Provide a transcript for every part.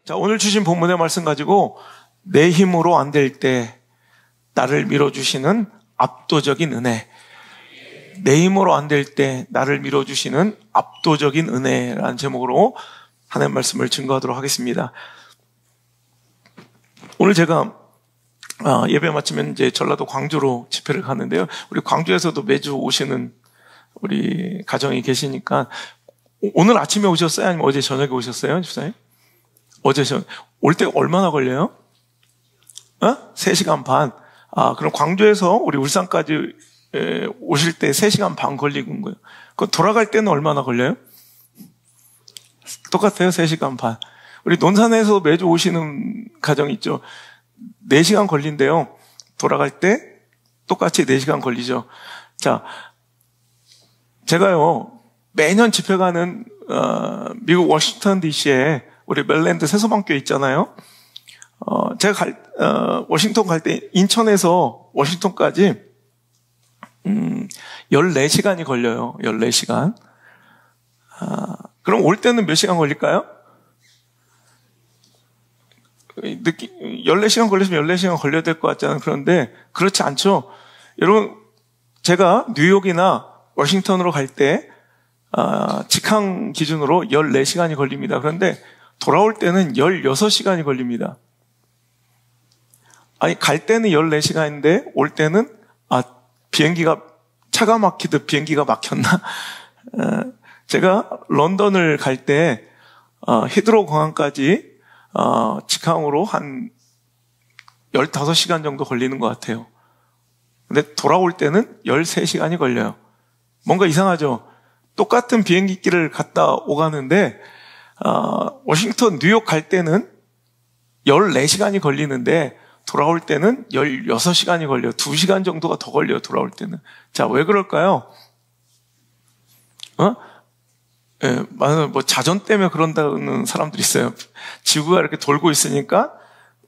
자, 오늘 주신 본문의 말씀 가지고 내 힘으로 안 될 때 나를 밀어주시는 압도적인 은혜. 내 힘으로 안 될 때 나를 밀어주시는 압도적인 은혜라는 제목으로 하나님 말씀을 증거하도록 하겠습니다. 오늘 제가 예배 마치면 이제 전라도 광주로 집회를 가는데요. 우리 광주에서도 매주 오시는 우리 가정이 계시니까 오늘 아침에 오셨어요? 아니면 어제 저녁에 오셨어요? 집사님? 어제 올 때 얼마나 걸려요? 3시간 반. 그럼 광주에서 우리 울산까지 오실 때 3시간 반 걸리는 거예요. 그 돌아갈 때는 얼마나 걸려요? 똑같아요. 3시간 반. 우리 논산에서 매주 오시는 가정이 있죠. 4시간 걸린대요. 돌아갈 때 똑같이 4시간 걸리죠. 자, 제가요, 매년 집회 가는, 미국 워싱턴 DC에 우리 멜랜드 새소방교회 있잖아요. 제가 워싱턴 갈 때 인천에서 워싱턴까지, 14시간이 걸려요. 14시간. 그럼 올 때는 몇 시간 걸릴까요? 14시간 걸리시면 14시간 걸려야 될 것 같잖아요. 그런데 그렇지 않죠. 여러분, 제가 뉴욕이나 워싱턴으로 갈 때 직항 기준으로 14시간이 걸립니다. 그런데 돌아올 때는 16시간이 걸립니다. 아니, 갈 때는 14시간인데 올 때는 비행기가 차가 막히듯 비행기가 막혔나? 제가 런던을 갈 때 히드로 공항까지 직항으로 한 15시간 정도 걸리는 것 같아요. 근데 돌아올 때는 13시간이 걸려요. 뭔가 이상하죠? 똑같은 비행기길을 갔다 오가는데 워싱턴, 뉴욕 갈 때는 14시간이 걸리는데 돌아올 때는 16시간이 걸려요. 2시간 정도가 더 걸려요, 돌아올 때는. 자, 왜 그럴까요? 뭐 자전 때문에 그런다는 사람들이 있어요. 지구가 이렇게 돌고 있으니까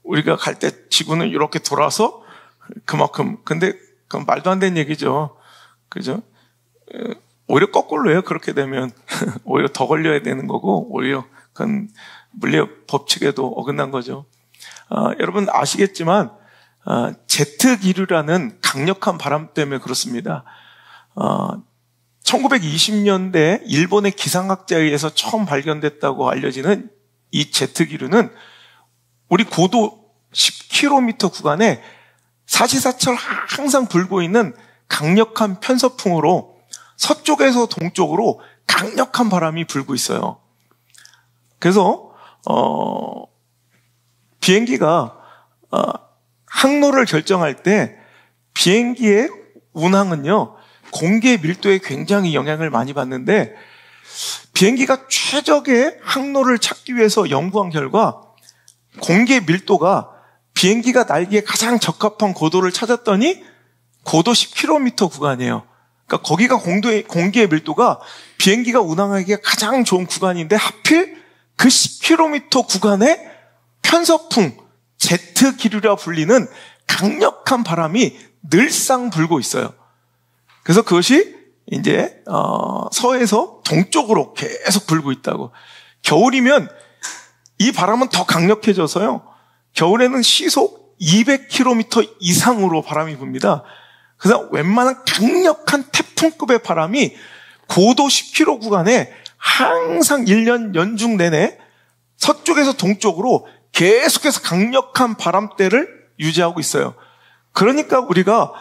우리가 갈 때 지구는 이렇게 돌아서 그만큼. 근데 그건 말도 안 되는 얘기죠. 그죠? 오히려 거꾸로 해요. 그렇게 되면 오히려 더 걸려야 되는 거고, 오히려 그건 물리학 법칙에도 어긋난 거죠. 여러분 아시겠지만 제트 기류라는 강력한 바람 때문에 그렇습니다. 1920년대 일본의 기상학자에 의해서 처음 발견됐다고 알려지는 이 제트 기류는 우리 고도 10km 구간에 사시사철 항상 불고 있는 강력한 편서풍으로 서쪽에서 동쪽으로 강력한 바람이 불고 있어요. 그래서 비행기가 항로를 결정할 때 비행기의 운항은요, 공기의 밀도에 굉장히 영향을 많이 받는데, 비행기가 최적의 항로를 찾기 위해서 연구한 결과 공기의 밀도가 비행기가 날기에 가장 적합한 고도를 찾았더니 고도 10km 구간이에요. 그러니까 거기가 공기의 밀도가 비행기가 운항하기에 가장 좋은 구간인데 하필 그 10km 구간에 편서풍, 제트 기류라 불리는 강력한 바람이 늘상 불고 있어요. 그래서 그것이 이제 서에서 동쪽으로 계속 불고 있다고. 겨울이면 이 바람은 더 강력해져서요, 겨울에는 시속 200km 이상으로 바람이 붑니다. 그래서 웬만한 강력한 태풍급의 바람이 고도 10km 구간에 항상 1년 연중 내내 서쪽에서 동쪽으로 계속해서 강력한 바람대를 유지하고 있어요. 그러니까 우리가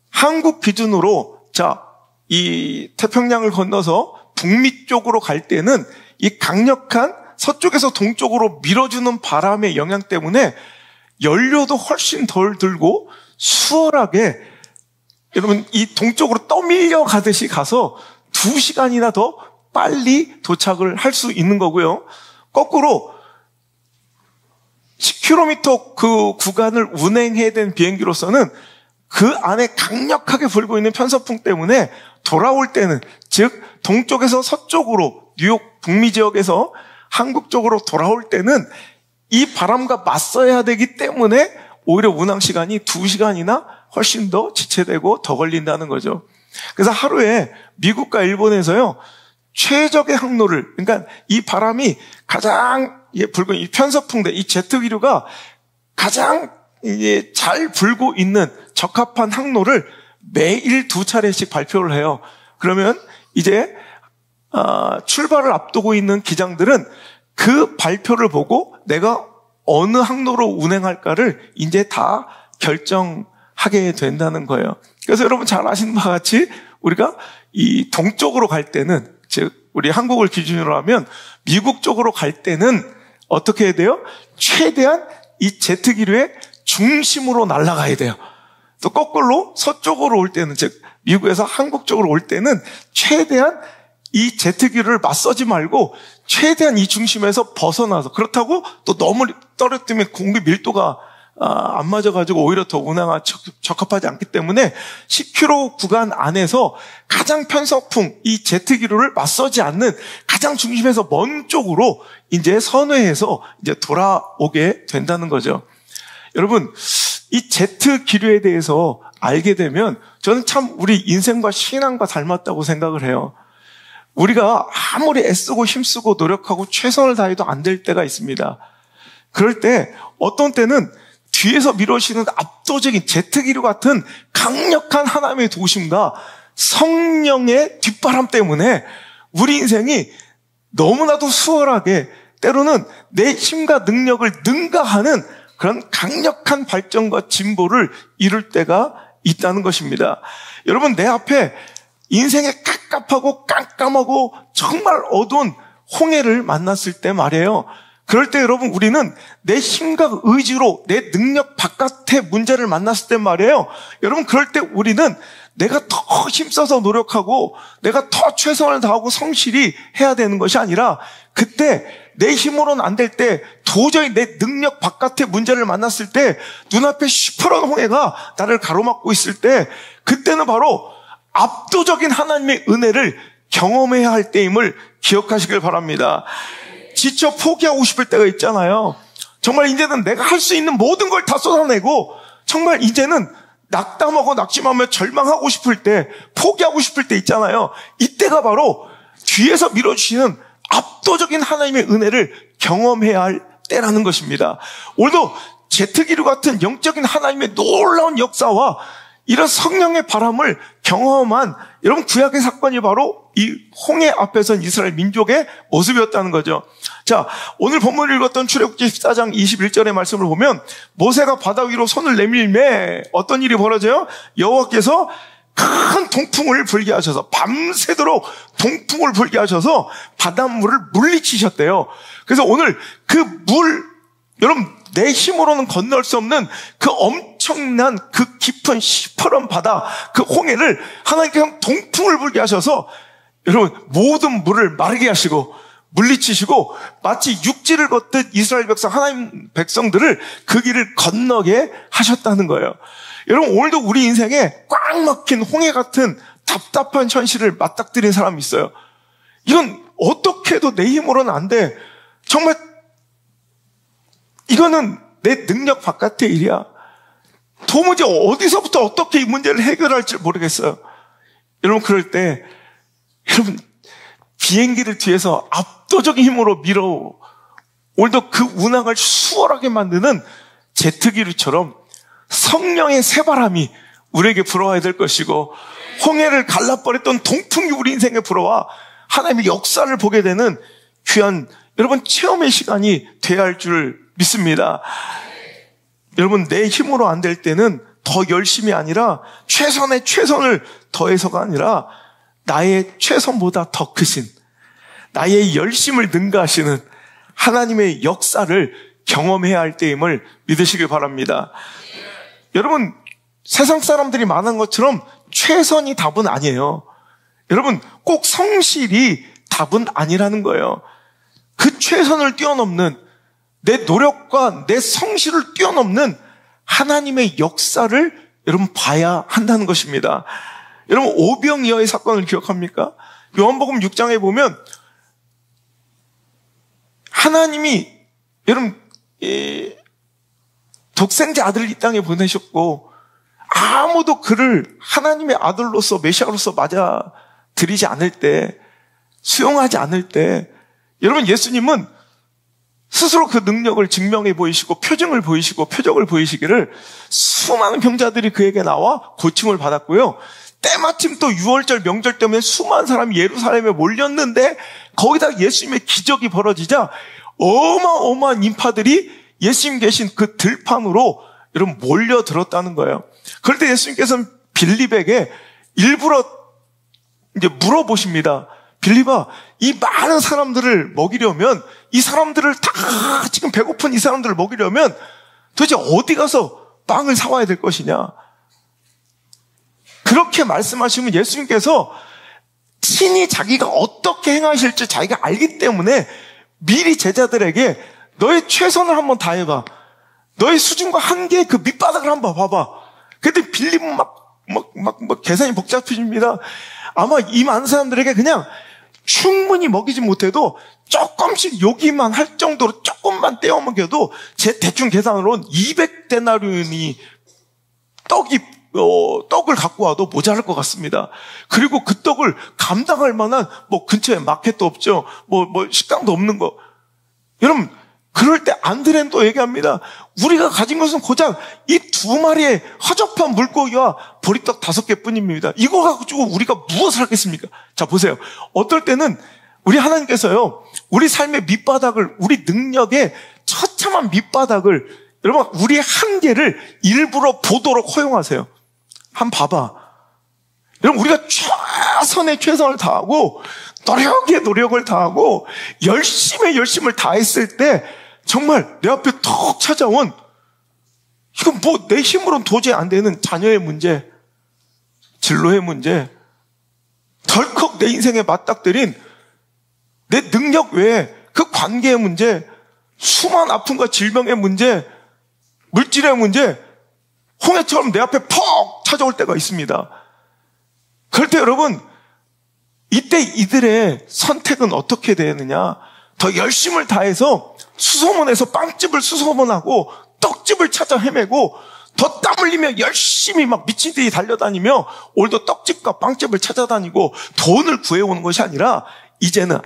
한국 기준으로 이 태평양을 건너서 북미 쪽으로 갈 때는 이 강력한 서쪽에서 동쪽으로 밀어주는 바람의 영향 때문에 연료도 훨씬 덜 들고 수월하게, 여러분, 이 동쪽으로 떠밀려 가듯이 가서 2시간이나 더 빨리 도착을 할 수 있는 거고요. 거꾸로 10km 그 구간을 운행해야 되는 비행기로서는 그 안에 강력하게 불고 있는 편서풍 때문에 돌아올 때는, 즉 동쪽에서 서쪽으로 뉴욕 북미 지역에서 한국 쪽으로 돌아올 때는 이 바람과 맞서야 되기 때문에 오히려 운항 시간이 2시간이나 훨씬 더 지체되고 더 걸린다는 거죠. 그래서 하루에 미국과 일본에서요, 최적의 항로를, 그러니까 이 바람이 가장 불고 이 편서풍대, 이 제트기류가 가장 잘 불고 있는 적합한 항로를 매일 2차례씩 발표를 해요. 그러면 이제 출발을 앞두고 있는 기장들은 그 발표를 보고 내가 어느 항로로 운행할까를 이제 다 결정하게 된다는 거예요. 그래서 여러분 잘 아시는 바와 같이 우리가 이 동쪽으로 갈 때는, 즉 우리 한국을 기준으로 하면 미국 쪽으로 갈 때는 어떻게 해야 돼요? 최대한 이 제트기류의 중심으로 날아가야 돼요. 또 거꾸로 서쪽으로 올 때는, 즉 미국에서 한국 쪽으로 올 때는 최대한 이 제트기류를 맞서지 말고 최대한 이 중심에서 벗어나서, 그렇다고 또 너무 떨어뜨리면 공기 밀도가 안 맞아가지고 오히려 더 운항에 적합하지 않기 때문에 10km 구간 안에서 가장 편서풍, 이 제트기류를 맞서지 않는 가장 중심에서 먼 쪽으로 이제 선회해서 이제 돌아오게 된다는 거죠. 여러분, 이 제트기류에 대해서 알게 되면 저는 참 우리 인생과 신앙과 닮았다고 생각을 해요. 우리가 아무리 애쓰고 힘쓰고 노력하고 최선을 다해도 안 될 때가 있습니다. 그럴 때 어떤 때는 뒤에서 밀어오시는 압도적인 제트기류 같은 강력한 하나님의 도심과 성령의 뒷바람 때문에 우리 인생이 너무나도 수월하게, 때로는 내 힘과 능력을 능가하는 그런 강력한 발전과 진보를 이룰 때가 있다는 것입니다. 여러분, 내 앞에 인생의 깝깝하고 깜깜하고 정말 어두운 홍해를 만났을 때 말이에요. 그럴 때 여러분, 우리는 내 힘과 의지로 내 능력 바깥의 문제를 만났을 때 말이에요. 여러분, 그럴 때 우리는 내가 더 힘써서 노력하고 내가 더 최선을 다하고 성실히 해야 되는 것이 아니라, 그때 내 힘으로는 안 될 때, 도저히 내 능력 바깥의 문제를 만났을 때, 눈앞에 시퍼런 홍해가 나를 가로막고 있을 때, 그때는 바로 압도적인 하나님의 은혜를 경험해야 할 때임을 기억하시길 바랍니다. 지쳐 포기하고 싶을 때가 있잖아요. 정말 이제는 내가 할 수 있는 모든 걸 다 쏟아내고 정말 이제는 낙담하고 낙심하며 절망하고 싶을 때, 포기하고 싶을 때 있잖아요. 이때가 바로 뒤에서 밀어주시는 압도적인 하나님의 은혜를 경험해야 할 때라는 것입니다. 오늘도 제트기류 같은 영적인 하나님의 놀라운 역사와 이런 성령의 바람을 경험한 여러분, 구약의 사건이 바로 이 홍해 앞에선 이스라엘 민족의 모습이었다는 거죠. 자, 오늘 본문을 읽었던 출애굽기 14장 21절의 말씀을 보면, 모세가 바다 위로 손을 내밀매 어떤 일이 벌어져요? 여호와께서 큰 동풍을 불게 하셔서, 밤새도록 동풍을 불게 하셔서 바닷물을 물리치셨대요. 그래서 오늘 그 물, 여러분, 내 힘으로는 건널 수 없는 그 엄청난 그 깊은 시퍼런 바다, 그 홍해를 하나님께서 동풍을 불게 하셔서 여러분, 모든 물을 마르게 하시고 물리치시고 마치 육지를 걷듯 이스라엘 백성, 하나님 백성들을 그 길을 건너게 하셨다는 거예요. 여러분, 오늘도 우리 인생에 꽉 막힌 홍해 같은 답답한 현실을 맞닥뜨린 사람이 있어요. 이건 어떻게 해도 내 힘으로는 안 돼. 정말 이거는 내 능력 바깥의 일이야. 도무지 어디서부터 어떻게 이 문제를 해결할지 모르겠어요. 여러분, 그럴 때 여러분, 비행기를 뒤에서 압도적인 힘으로 밀어 오늘도 그 운항을 수월하게 만드는 제트기류처럼 성령의 새바람이 우리에게 불어와야 될 것이고, 홍해를 갈라버렸던 동풍이 우리 인생에 불어와 하나님의 역사를 보게 되는 귀한 여러분 체험의 시간이 돼야 할 줄 믿습니다. 여러분, 내 힘으로 안 될 때는 더 열심이 아니라 최선의 최선을 더해서가 아니라 나의 최선보다 더 크신, 나의 열심을 능가하시는 하나님의 역사를 경험해야 할 때임을 믿으시길 바랍니다. 여러분, 세상 사람들이 말하는 것처럼 최선이 답은 아니에요. 여러분, 꼭 성실이 답은 아니라는 거예요. 그 최선을 뛰어넘는, 내 노력과 내 성실을 뛰어넘는 하나님의 역사를 여러분 봐야 한다는 것입니다. 여러분, 오병이어의 사건을 기억합니까? 요한복음 6장에 보면 하나님이 여러분 독생자 아들을 이 땅에 보내셨고 아무도 그를 하나님의 아들로서 메시아로서 맞아들이지 않을 때, 수용하지 않을 때, 여러분, 예수님은 스스로 그 능력을 증명해 보이시고 표적을 보이시기를 수많은 병자들이 그에게 나와 고침을 받았고요. 때마침 또 유월절 명절 때문에 수많은 사람이 예루살렘에 몰렸는데 거기다 예수님의 기적이 벌어지자 어마어마한 인파들이 예수님 계신 그 들판으로 여러분 몰려들었다는 거예요. 그럴 때 예수님께서는 빌립에게 일부러 이제 물어보십니다. 빌립아, 이 많은 사람들을 먹이려면, 이 사람들을 다 지금 배고픈 이 사람들을 먹이려면 도대체 어디 가서 빵을 사와야 될 것이냐? 그렇게 말씀하시면 예수님께서 친히 자기가 어떻게 행하실지 자기가 알기 때문에 미리 제자들에게 너의 최선을 한번 다해봐. 너의 수준과 한계의 그 밑바닥을 한번 봐봐. 근데 빌립은 막 계산이 복잡해집니다. 아마 이 많은 사람들에게 그냥 충분히 먹이지 못해도 조금씩 요기만 할 정도로 조금만 떼어 먹여도 제 대충 계산으로는 200데나리온이 떡을 갖고 와도 모자랄 것 같습니다. 그리고 그 떡을 감당할 만한 근처에 마켓도 없죠. 식당도 없는 거. 여러분, 그럴 때 안드레는 또 얘기합니다. 우리가 가진 것은 고작 이 2마리의 허접한 물고기와 보리떡 5개 뿐입니다. 이거 가지고 우리가 무엇을 하겠습니까? 자, 보세요. 어떨 때는 우리 하나님께서요, 우리 삶의 밑바닥을, 우리 능력의 처참한 밑바닥을, 여러분, 우리의 한계를 일부러 보도록 허용하세요. 한번 봐봐. 여러분, 우리가 최선의 최선을 다하고, 노력에 노력을 다하고, 열심을 다했을 때, 정말 내 앞에 턱 찾아온, 이건 내 힘으로는 도저히 안 되는 자녀의 문제, 진로의 문제, 덜컥 내 인생에 맞닥뜨린 내 능력 외에 그 관계의 문제, 수많은 아픔과 질병의 문제, 물질의 문제, 홍해처럼 내 앞에 퍽 찾아올 때가 있습니다. 그럴 때 여러분, 이때 이들의 선택은 어떻게 되느냐? 더 열심을 다해서 수소문에서 빵집을 수소문하고 떡집을 찾아 헤매고 더 땀 흘리며 열심히 막 미친 듯이 달려다니며 오늘도 떡집과 빵집을 찾아다니고 돈을 구해오는 것이 아니라 이제는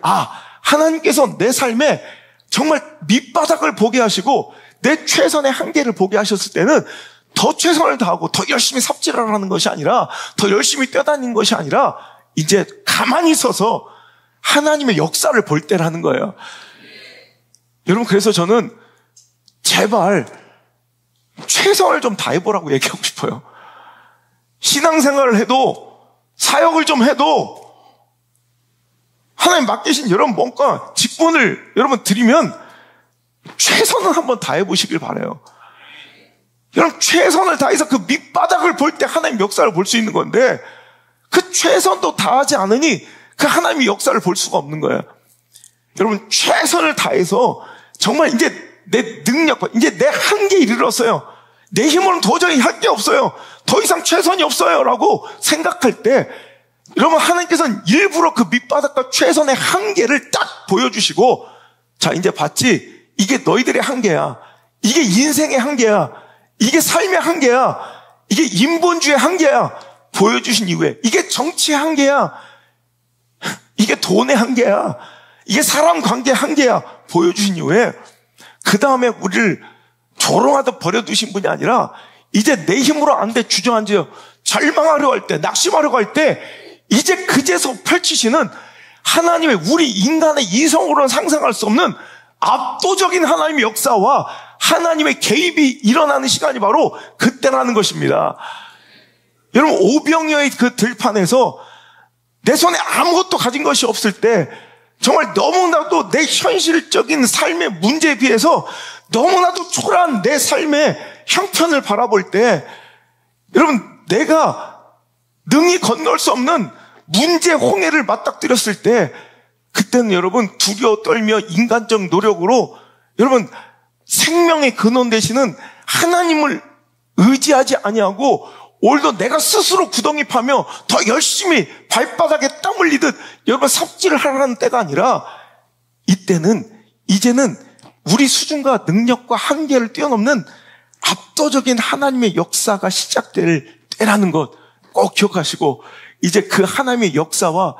하나님께서 내 삶에 정말 밑바닥을 보게 하시고 내 최선의 한계를 보게 하셨을 때는 더 최선을 다하고 더 열심히 삽질을 하는 것이 아니라 더 열심히 뛰어다니는 것이 아니라 이제 가만히 있어서 하나님의 역사를 볼 때라는 거예요. 여러분, 그래서 저는 제발 최선을 좀 다해보라고 얘기하고 싶어요. 신앙생활을 해도 사역을 좀 해도 하나님 맡기신 여러분 뭔가 직분을 여러분 드리면 최선을 한번 다해보시길 바라요. 여러분, 최선을 다해서 그 밑바닥을 볼 때 하나님 역사를 볼 수 있는 건데 그 최선도 다하지 않으니 그 하나님의 역사를 볼 수가 없는 거예요. 여러분, 최선을 다해서 정말 이제 내 능력과 이제 내 한계에 이르렀어요. 내 힘으로는 도저히 할 게 없어요. 더 이상 최선이 없어요. 라고 생각할 때 여러분, 하나님께서는 일부러 그 밑바닥과 최선의 한계를 딱 보여주시고 자, 이제 봤지? 이게 너희들의 한계야. 이게 인생의 한계야. 이게 삶의 한계야. 이게 인본주의 한계야. 보여주신 이후에 이게 정치의 한계야. 이게 돈의 한계야. 이게 사람 관계의 한계야. 보여주신 이후에 그 다음에 우리를 조롱하듯 버려두신 분이 아니라 이제 내 힘으로 안 돼 주저앉아 절망하려고 할 때, 낙심하려고 할 때 이제 그제서 펼치시는 하나님의 우리 인간의 이성으로는 상상할 수 없는 압도적인 하나님의 역사와 하나님의 개입이 일어나는 시간이 바로 그때라는 것입니다. 여러분, 오병이어의 그 들판에서 내 손에 아무것도 가진 것이 없을 때 정말 너무나도 내 현실적인 삶의 문제에 비해서 너무나도 초라한 내 삶의 형편을 바라볼 때 여러분, 내가 능히 건널 수 없는 문제 홍해를 맞닥뜨렸을 때 그때는 여러분 두려워 떨며 인간적 노력으로 여러분 생명의 근원 되시는 하나님을 의지하지 아니하고 오늘도 내가 스스로 구덩이 파며 더 열심히 발바닥에 땀 흘리듯 여러분 삽질을 하라는 때가 아니라 이때는 이제는 우리 수준과 능력과 한계를 뛰어넘는 압도적인 하나님의 역사가 시작될 때라는 것 꼭 기억하시고 이제 그 하나님의 역사와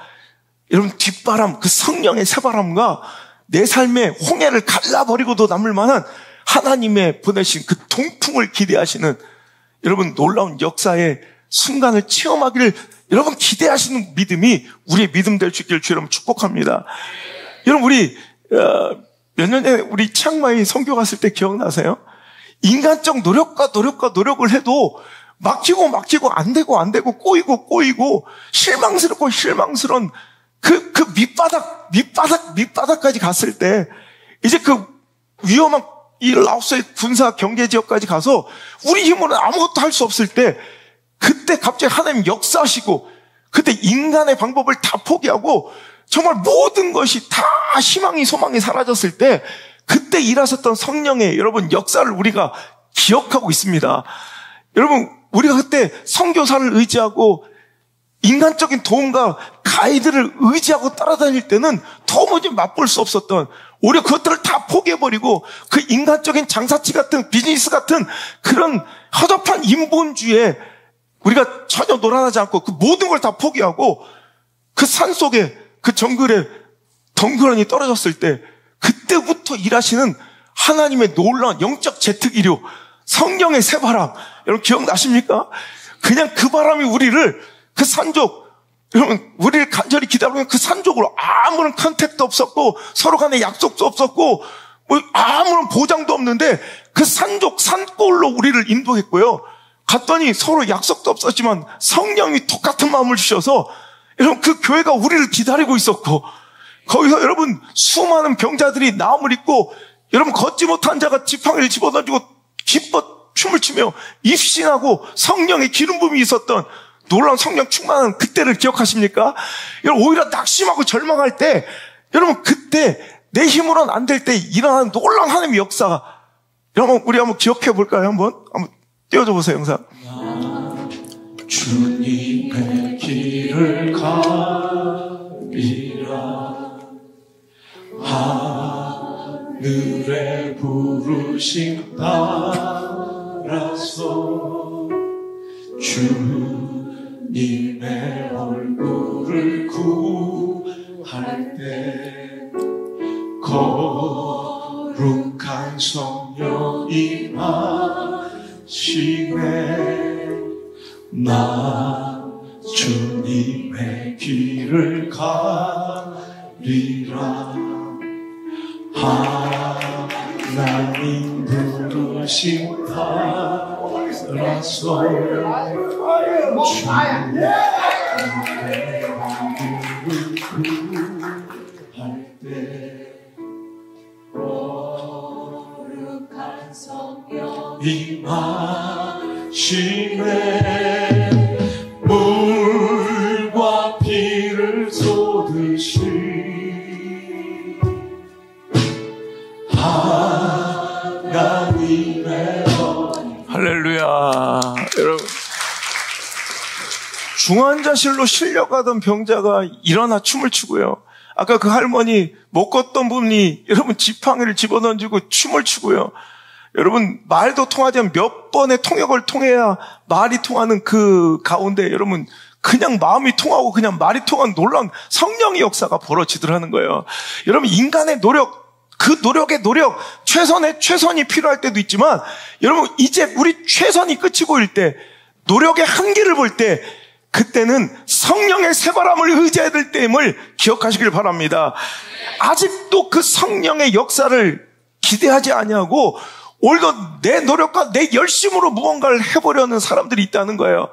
여러분 뒷바람, 그 성령의 새바람과 내 삶의 홍해를 갈라버리고도 남을 만한 하나님의 보내신 그 동풍을 기대하시는 여러분 놀라운 역사의 순간을 체험하기를 여러분 기대하시는 믿음이 우리의 믿음 될 수 있기를 주 여러분 축복합니다. 여러분 우리 몇 년 전에 우리 치앙마이 선교 갔을 때 기억나세요? 인간적 노력을 해도 막히고 안 되고 꼬이고 실망스러운 그 밑바닥까지 갔을 때 이제 그 위험한 이 라오스의 군사 경계 지역까지 가서 우리 힘으로는 아무것도 할 수 없을 때 그때 갑자기 하나님 역사하시고 그때 인간의 방법을 다 포기하고 정말 모든 것이 다 희망이 소망이 사라졌을 때 그때 일하셨던 성령의 여러분 역사를 우리가 기억하고 있습니다. 여러분 우리가 그때 선교사를 의지하고 인간적인 도움과 가이드를 의지하고 따라다닐 때는 도무지 맛볼 수 없었던 오히려 그것들을 다 포기해버리고 그 인간적인 장사치 같은 비즈니스 같은 그런 허접한 인본주의에 우리가 전혀 놀아나지 않고 그 모든 걸 다 포기하고 그 산속에 그 정글에 덩그러니 떨어졌을 때 그때부터 일하시는 하나님의 놀라운 영적 제트기류 성령의 새바람 여러분 기억나십니까? 그냥 그 바람이 우리를 그 산족 여러분 우리를 간절히 기다리는 그 산족으로 아무런 컨택도 없었고 서로 간에 약속도 없었고 뭐 아무런 보장도 없는데 그 산골로 우리를 인도했고요. 갔더니 서로 약속도 없었지만 성령이 똑같은 마음을 주셔서 여러분 그 교회가 우리를 기다리고 있었고 거기서 여러분 수많은 병자들이 나음을 입고 여러분 걷지 못한 자가 지팡이를 집어던지고 기뻐 춤을 추며 입신하고 성령의 기름 부음이 있었던 놀라운 성령 충만한 그때를 기억하십니까? 여러분 오히려 낙심하고 절망할 때 여러분 그때 내 힘으로는 안 될 때 일어나는 놀라운 하나님의 역사가 여러분 우리 한번 기억해 볼까요? 한번 띄워줘 보세요 영상. 주님의 길을 가리라 하늘의 부르심 따라서 주님의 얼굴을 구할 때 거룩한 성령 임하시네 나 주님의 길을 가리라 하나님 부르심 따라서 주님의 얼굴을 구할 때 거룩한 성령 임하시네 물과 피를 쏟으시 하나님의 할렐루야. 여러분 중환자실로 실려가던 병자가 일어나 춤을 추고요. 아까 그 할머니 못 걷던 분이 여러분 지팡이를 집어던지고 춤을 추고요. 여러분 말도 통하지 않으면 몇 번의 통역을 통해야 말이 통하는 그 가운데 여러분 그냥 마음이 통하고 그냥 말이 통한 놀라운 성령의 역사가 벌어지더라는 거예요. 여러분 인간의 노력 그 노력의 노력 최선이 필요할 때도 있지만 여러분 이제 우리 최선이 끝이 보일 때 노력의 한계를 볼 때 그때는 성령의 새바람을 의지해야 될 때임을 기억하시길 바랍니다. 아직도 그 성령의 역사를 기대하지 아니하고 오히려 내 노력과 내 열심으로 무언가를 해보려는 사람들이 있다는 거예요.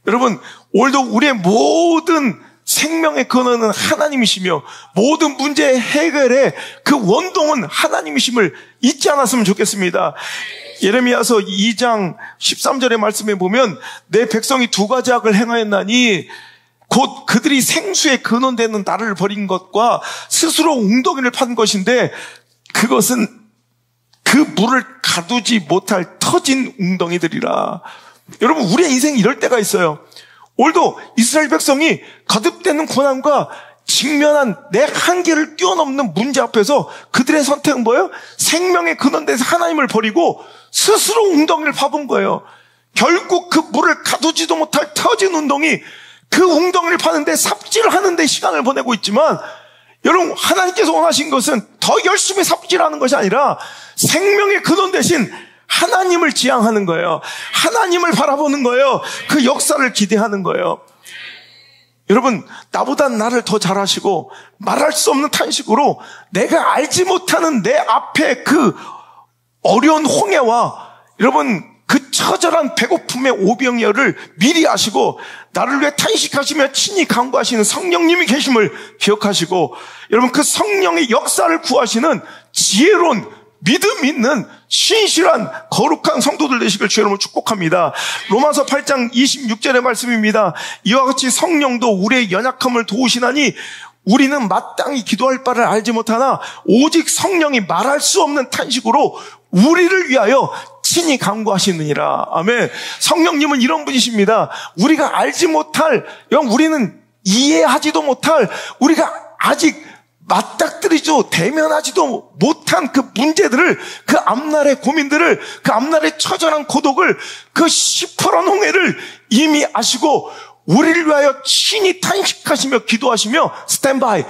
여러분 오늘도 우리의 모든 생명의 근원은 하나님이시며 모든 문제의 해결의 그 원동은 하나님이심을 잊지 않았으면 좋겠습니다. 예레미야서 2장 13절의 말씀에 보면 내 백성이 두 가지 악을 행하였나니 곧 그들이 생수의 근원되는 나를 버린 것과 스스로 웅덩이를 판 것인데 그것은 그 물을 가두지 못할 터진 웅덩이들이라. 여러분 우리의 인생이 이럴 때가 있어요. 오늘도 이스라엘 백성이 거듭되는 고난과 직면한 내 한계를 뛰어넘는 문제 앞에서 그들의 선택은 뭐예요? 생명의 근원에서 하나님을 버리고 스스로 웅덩이를 파본 거예요. 결국 그 물을 가두지도 못할 터진 웅덩이 그 웅덩이를 파는데 삽질을 하는데 시간을 보내고 있지만 여러분, 하나님께서 원하신 것은 더 열심히 삽질하는 것이 아니라 생명의 근원 대신 하나님을 지향하는 거예요. 하나님을 바라보는 거예요. 그 역사를 기대하는 거예요. 여러분, 나보다 나를 더 잘하시고 말할 수 없는 탄식으로 내가 알지 못하는 내 앞에 그 어려운 홍해와 여러분 그 처절한 배고픔의 오병이어를 미리 아시고 나를 위해 탄식하시며 친히 간구하시는 성령님이 계심을 기억하시고, 여러분 그 성령의 역사를 구하시는 지혜로운 믿음 있는 신실한 거룩한 성도들 되시길 주의 이름으로 축복합니다. 로마서 8장 26절의 말씀입니다. 이와 같이 성령도 우리의 연약함을 도우시나니 우리는 마땅히 기도할 바를 알지 못하나 오직 성령이 말할 수 없는 탄식으로 우리를 위하여 친히 간구하시느니라. 아멘. 성령님은 이런 분이십니다. 우리가 알지 못할, 우리는 이해하지도 못할, 우리가 아직 맞닥뜨리지도 대면하지도 못한 그 문제들을, 그 앞날의 고민들을, 그 앞날의 처절한 고독을, 그 시퍼런 홍해를 이미 아시고 우리를 위하여 친히 탄식하시며 기도하시며 스탠바이,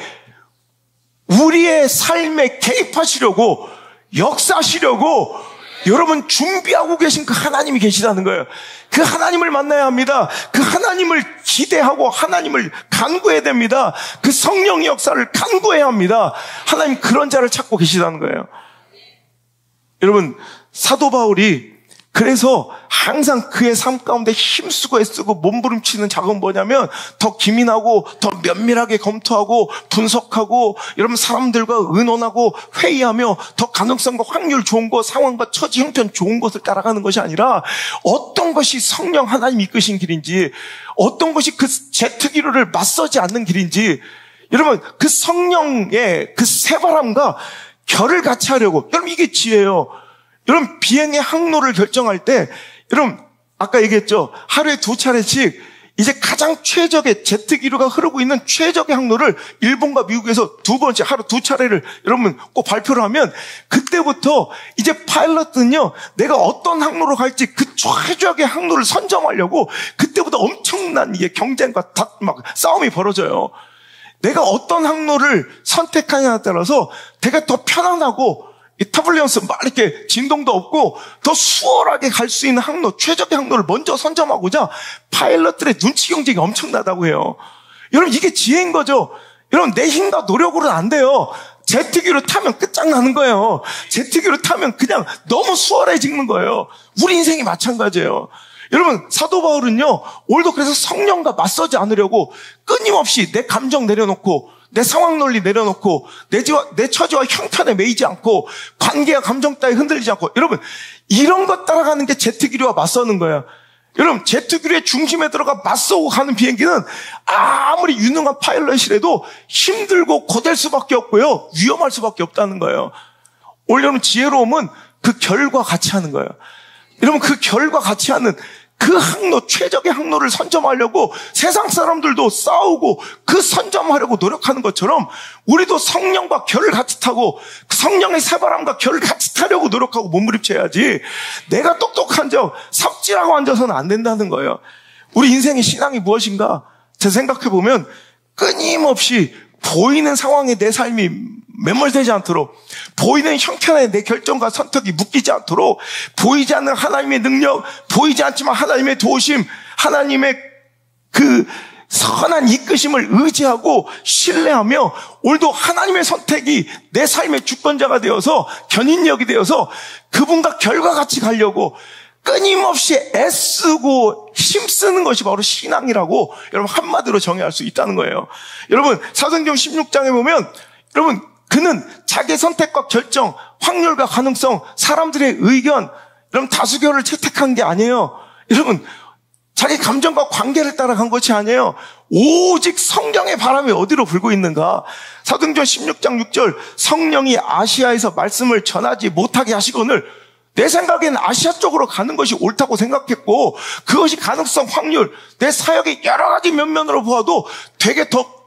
우리의 삶에 개입하시려고, 역사하시려고 여러분 준비하고 계신 그 하나님이 계시다는 거예요. 그 하나님을 만나야 합니다. 그 하나님을 기대하고 하나님을 간구해야 됩니다. 그 성령의 역사를 간구해야 합니다. 하나님 그런 자를 찾고 계시다는 거예요. 여러분, 사도 바울이 그래서 항상 그의 삶 가운데 힘쓰고 애쓰고 몸부림치는 작업은 뭐냐면 더 기민하고 더 면밀하게 검토하고 분석하고 여러분 사람들과 의논하고 회의하며 더 가능성과 확률 좋은 것, 상황과 처지 형편 좋은 것을 따라가는 것이 아니라 어떤 것이 성령 하나님 이끄신 길인지, 어떤 것이 그 제트기류를 맞서지 않는 길인지, 여러분 그 성령의 그 새바람과 결을 같이 하려고, 여러분 이게 지혜예요. 여러분 비행의 항로를 결정할 때, 여러분 아까 얘기했죠. 하루에 2차례씩 이제 가장 최적의 제트기류가 흐르고 있는 최적의 항로를 일본과 미국에서 2번째 하루 2차례를 여러분 꼭 발표를 하면, 그때부터 이제 파일럿은요 내가 어떤 항로로 갈지 그 최적의 항로를 선점하려고 그때부터 엄청난 이게 경쟁과 막 싸움이 벌어져요. 내가 어떤 항로를 선택하냐에 따라서 되게 더 편안하고 이 터블리언스 막 이렇게 진동도 없고 더 수월하게 갈 수 있는 항로, 최적의 항로를 먼저 선점하고자 파일럿들의 눈치 경쟁이 엄청나다고 해요. 여러분 이게 지혜인 거죠. 여러분 내 힘과 노력으로는 안 돼요. 제트기로 타면 끝장나는 거예요. 제트기로 타면 그냥 너무 수월해지는 거예요. 우리 인생이 마찬가지예요. 여러분 사도 바울은요 오늘도 그래서 성령과 맞서지 않으려고 끊임없이 내 감정 내려놓고 내 상황 논리 내려놓고 내 처지와 형편에 매이지 않고 관계와 감정 따위 흔들리지 않고, 여러분 이런 것 따라가는 게 제트기류와 맞서는 거예요. 여러분 제트기류의 중심에 들어가 맞서고 가는 비행기는 아무리 유능한 파일럿이라도 힘들고 고될 수밖에 없고요 위험할 수밖에 없다는 거예요. 오늘 여러분 지혜로움은 그 결과 같이 하는 거예요. 여러분 그 결과 같이 하는 그 항로, 최적의 항로를 선점하려고 세상 사람들도 싸우고 그 선점하려고 노력하는 것처럼 우리도 성령과 결을 같이 타고 그 성령의 새바람과 결을 같이 타려고 노력하고 몸부림쳐야지, 내가 똑똑한 척 삽질하고 앉아서는 안 된다는 거예요. 우리 인생의 신앙이 무엇인가? 제가 생각해보면 끊임없이 보이는 상황에 내 삶이 매몰되지 않도록, 보이는 형편에 내 결정과 선택이 묶이지 않도록, 보이지 않는 하나님의 능력, 보이지 않지만 하나님의 도우심, 하나님의 그 선한 이끄심을 의지하고 신뢰하며 오늘도 하나님의 선택이 내 삶의 주권자가 되어서 견인력이 되어서 그분과 결과같이 가려고 끊임없이 애쓰고 힘쓰는 것이 바로 신앙이라고 여러분 한마디로 정의할 수 있다는 거예요. 여러분 사도행전 16장에 보면 여러분 그는 자기의 선택과 결정, 확률과 가능성, 사람들의 의견, 여러분 다수결을 채택한 게 아니에요. 여러분 자기 감정과 관계를 따라간 것이 아니에요. 오직 성령의 바람이 어디로 불고 있는가? 사도행전 16장 6절, 성령이 아시아에서 말씀을 전하지 못하게 하시거늘, 내 생각에는 아시아 쪽으로 가는 것이 옳다고 생각했고 그것이 가능성, 확률, 내 사역의 여러 가지 면면으로 보아도 되게 더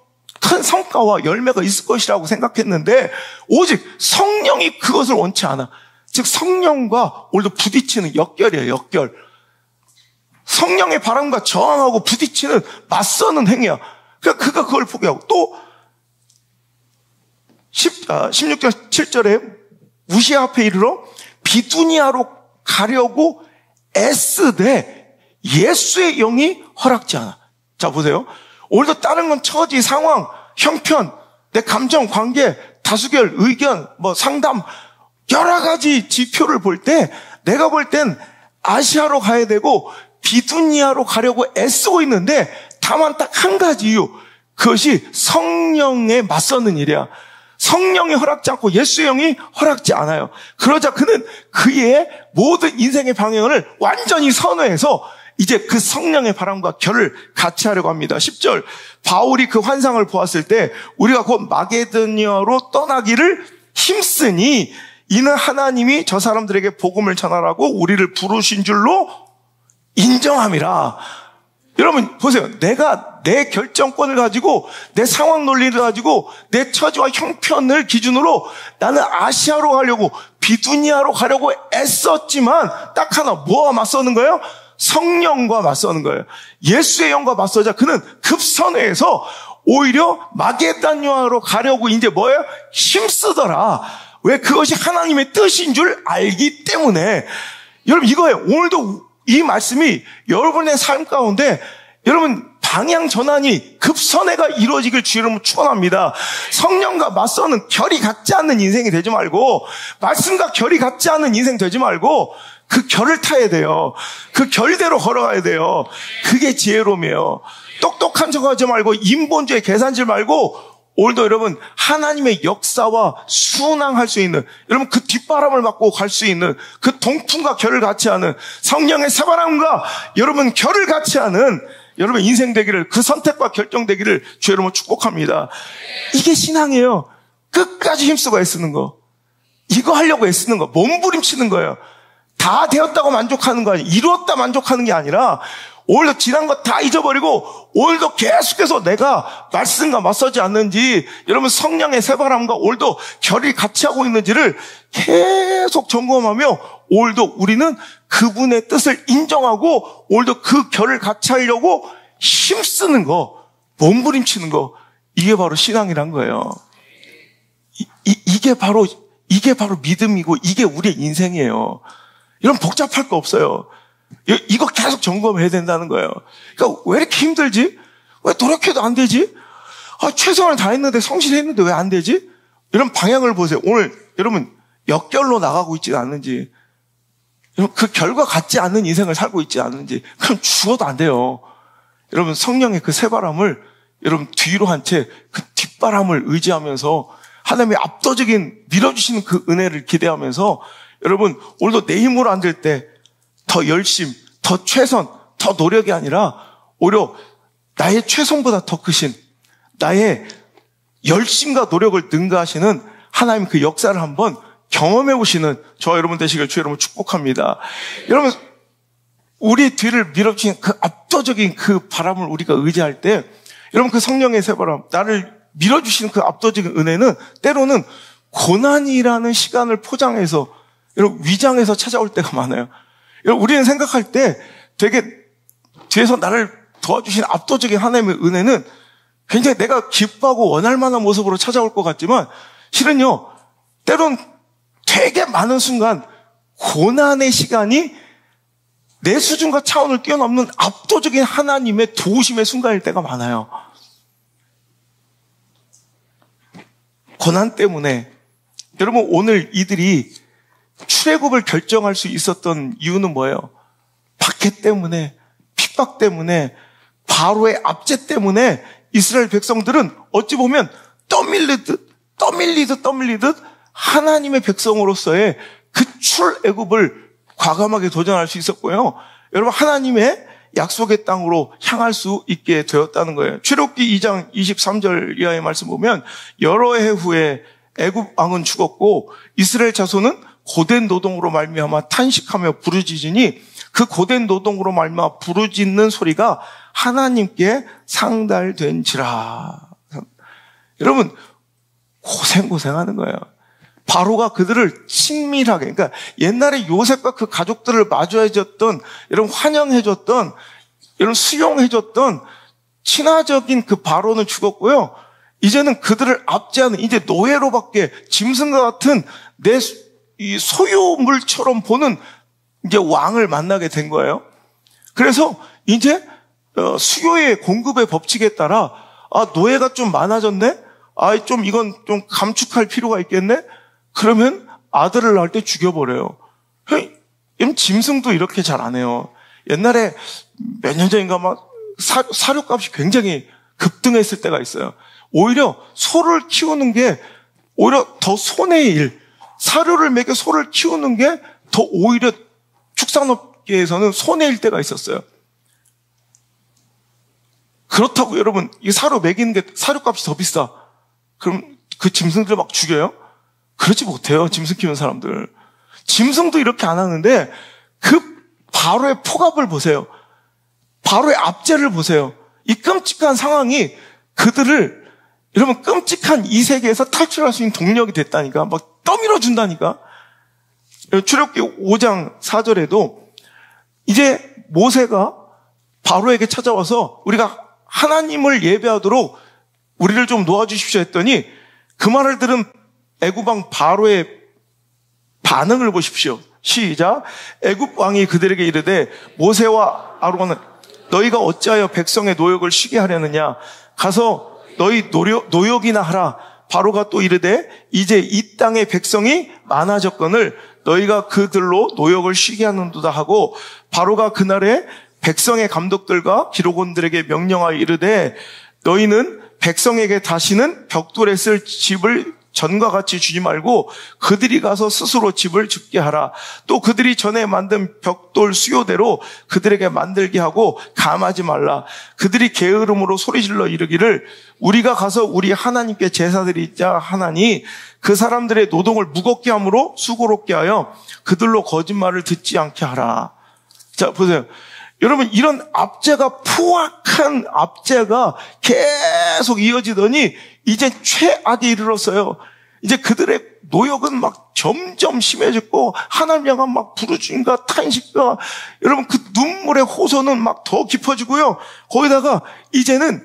큰 성과와 열매가 있을 것이라고 생각했는데 오직 성령이 그것을 원치 않아. 즉 성령과 오늘도 부딪히는 역결이에요. 역결. 성령의 바람과 저항하고 부딪히는 맞서는 행위야. 그러니까 그가 그걸 포기하고 또 16절 7절에 우시아 앞에 이르러 비두니아로 가려고 애쓰되 예수의 영이 허락지 않아. 자, 보세요. 오늘도 다른 건 처지, 상황, 형편, 내 감정, 관계, 다수결, 의견, 상담, 여러 가지 지표를 볼 때 내가 볼 땐 아시아로 가야 되고 비두니아로 가려고 애쓰고 있는데 다만 딱 한 가지 이유. 그것이 성령에 맞서는 일이야. 성령이 허락지 않고 예수의 영이 허락지 않아요. 그러자 그는 그의 모든 인생의 방향을 완전히 선회해서 이제 그 성령의 바람과 결을 같이 하려고 합니다. 10절 바울이 그 환상을 보았을 때 우리가 곧 마게도니아로 떠나기를 힘쓰니 이는 하나님이 저 사람들에게 복음을 전하라고 우리를 부르신 줄로 인정함이라. 여러분 보세요. 내가 내 결정권을 가지고 내 상황 논리를 가지고 내 처지와 형편을 기준으로 나는 아시아로 가려고 비두니아로 가려고 애썼지만 딱 하나 뭐와 맞서는 거예요? 성령과 맞서는 거예요. 예수의 영과 맞서자 그는 급선회해서 오히려 마게도니아로 가려고 이제 뭐예요? 힘쓰더라. 왜? 그것이 하나님의 뜻인 줄 알기 때문에. 여러분 이거예요. 오늘도 이 말씀이 여러분의 삶 가운데 여러분 방향 전환이 급선회가 이루어지길 주의 이름으로 축원합니다. 성령과 맞서는 결이 같지 않는 인생이 되지 말고 말씀과 결이 같지 않는 인생 되지 말고 그 결을 타야 돼요. 그 결대로 걸어가야 돼요. 그게 지혜로움이에요. 똑똑한 척하지 말고 인본주의 계산질 말고 오늘도 여러분 하나님의 역사와 순항할 수 있는 여러분 그 뒷바람을 맞고 갈 수 있는 그 동풍과 결을 같이 하는 성령의 새바람과 여러분 결을 같이 하는 여러분 인생 되기를 그 선택과 결정 되기를 주의 이름으로 축복합니다. 이게 신앙이에요. 끝까지 힘쓰고 애쓰는 거. 이거 하려고 애쓰는 거. 몸부림치는 거예요. 다 되었다고 만족하는 거 아니에요. 이루었다 만족하는 게 아니라 오늘도 지난 거 다 잊어버리고 오늘도 계속해서 내가 말씀과 맞서지 않는지 여러분 성령의 새바람과 오늘도 결이 같이 하고 있는지를 계속 점검하며 오늘도 우리는 그분의 뜻을 인정하고 오늘도 그 결을 같이 하려고 힘쓰는 거, 몸부림치는 거, 이게 바로 신앙이란 거예요. 이게 바로 믿음이고 이게 우리의 인생이에요. 이런 복잡할 거 없어요. 이거 계속 점검해야 된다는 거예요. 그러니까 왜 이렇게 힘들지? 왜 노력해도 안 되지? 최선을 다했는데 성실했는데 왜 안 되지? 이런 방향을 보세요. 오늘 여러분 역결로 나가고 있지 않는지, 여러분 그 결과 같지 않는 인생을 살고 있지 않는지, 그럼 죽어도 안 돼요. 여러분 성령의 그 새바람을 여러분 뒤로 한 채 그 뒷바람을 의지하면서 하나님의 압도적인 밀어주시는 그 은혜를 기대하면서 여러분 오늘도 내 힘으로 안 될 때 더 열심, 더 최선, 더 노력이 아니라 오히려 나의 최선보다 더 크신 나의 열심과 노력을 능가하시는 하나님 그 역사를 한번 경험해 보시는 저와 여러분 되시길 주의 이름으로 축복합니다. 여러분 우리 뒤를 밀어주신 그 압도적인 그 바람을 우리가 의지할 때 여러분 그 성령의 새바람 나를 밀어주시는 그 압도적인 은혜는 때로는 고난이라는 시간을 포장해서 여러분 위장해서 찾아올 때가 많아요. 여러분 우리는 생각할 때 되게 뒤에서 나를 도와주신 압도적인 하나님의 은혜는 굉장히 내가 기뻐하고 원할 만한 모습으로 찾아올 것 같지만 실은요 때론 되게 많은 순간 고난의 시간이 내 수준과 차원을 뛰어넘는 압도적인 하나님의 도우심의 순간일 때가 많아요. 고난 때문에 여러분 오늘 이들이 출애굽을 결정할 수 있었던 이유는 뭐예요? 박해 때문에, 핍박 때문에, 바로의 압제 때문에 이스라엘 백성들은 어찌 보면 떠밀리듯 하나님의 백성으로서의 그 출애굽을 과감하게 도전할 수 있었고요. 여러분 하나님의 약속의 땅으로 향할 수 있게 되었다는 거예요. 출애굽기 2장 23절 이하의 말씀 보면 여러 해 후에 애굽 왕은 죽었고 이스라엘 자손은 고된 노동으로 말미암아 탄식하며 부르짖으니 그 고된 노동으로 말미암아 부르짖는 소리가 하나님께 상달된지라. 여러분 고생하는 거예요. 바로가 그들을 친밀하게, 그러니까 옛날에 요셉과 그 가족들을 마주해줬던, 여러분 환영해줬던, 여러분 수용해줬던 친화적인 그 바로는 죽었고요. 이제는 그들을 압제하는 이제 노예로밖에 짐승과 같은 내 이 소유물처럼 보는 이제 왕을 만나게 된 거예요. 그래서 이제 수요의 공급의 법칙에 따라 노예가 좀 많아졌네? 좀 이건 좀 감축할 필요가 있겠네? 그러면 아들을 낳을 때 죽여버려요. 짐승도 이렇게 잘 안 해요. 옛날에 몇 년 전인가 막 사료값이 굉장히 급등했을 때가 있어요. 오히려 소를 키우는 게 오히려 더 손해의 일. 사료를 먹여 소를 키우는 게 더 오히려 축산업계에서는 손해일 때가 있었어요. 그렇다고 여러분, 이 사료 먹이는 게 사료값이 더 비싸. 그럼 그 짐승들 막 죽여요? 그러지 못해요. 짐승 키우는 사람들. 짐승도 이렇게 안 하는데 그 바로의 폭압을 보세요. 바로의 압제를 보세요. 이 끔찍한 상황이 그들을 여러분 끔찍한 이 세계에서 탈출할 수 있는 동력이 됐다니까. 막 떠밀어 준다니까. 출애굽기 5장 4절에도 이제 모세가 바로에게 찾아와서 우리가 하나님을 예배하도록 우리를 좀 놓아주십시오 했더니 그 말을 들은 애굽 왕 바로의 반응을 보십시오. 시작. 애굽 왕이 그들에게 이르되 모세와 아론은 너희가 어찌하여 백성의 노역을 쉬게 하려느냐. 가서 너희 노역이나 하라. 바로가 또 이르되 이제 이 땅의 백성이 많아졌거늘 너희가 그들로 노역을 쉬게 하는도다 하고 바로가 그날에 백성의 감독들과 기록원들에게 명령하여 이르되 너희는 백성에게 다시는 벽돌에 쓸 집을 전과 같이 주지 말고 그들이 가서 스스로 집을 짓게 하라. 또 그들이 전에 만든 벽돌 수요대로 그들에게 만들게 하고 감하지 말라. 그들이 게으름으로 소리질러 이르기를 우리가 가서 우리 하나님께 제사드리자 하나니 그 사람들의 노동을 무겁게 함으로 수고롭게 하여 그들로 거짓말을 듣지 않게 하라. 자, 보세요. 여러분, 이런 압제가 포악한 압제가 계속 이어지더니 이제 최악에 이르렀어요. 이제 그들의 노역은 막 점점 심해졌고 하나님 향한 막 부르짖음과 탄식과 여러분 그 눈물의 호소는 막 더 깊어지고요. 거기다가 이제는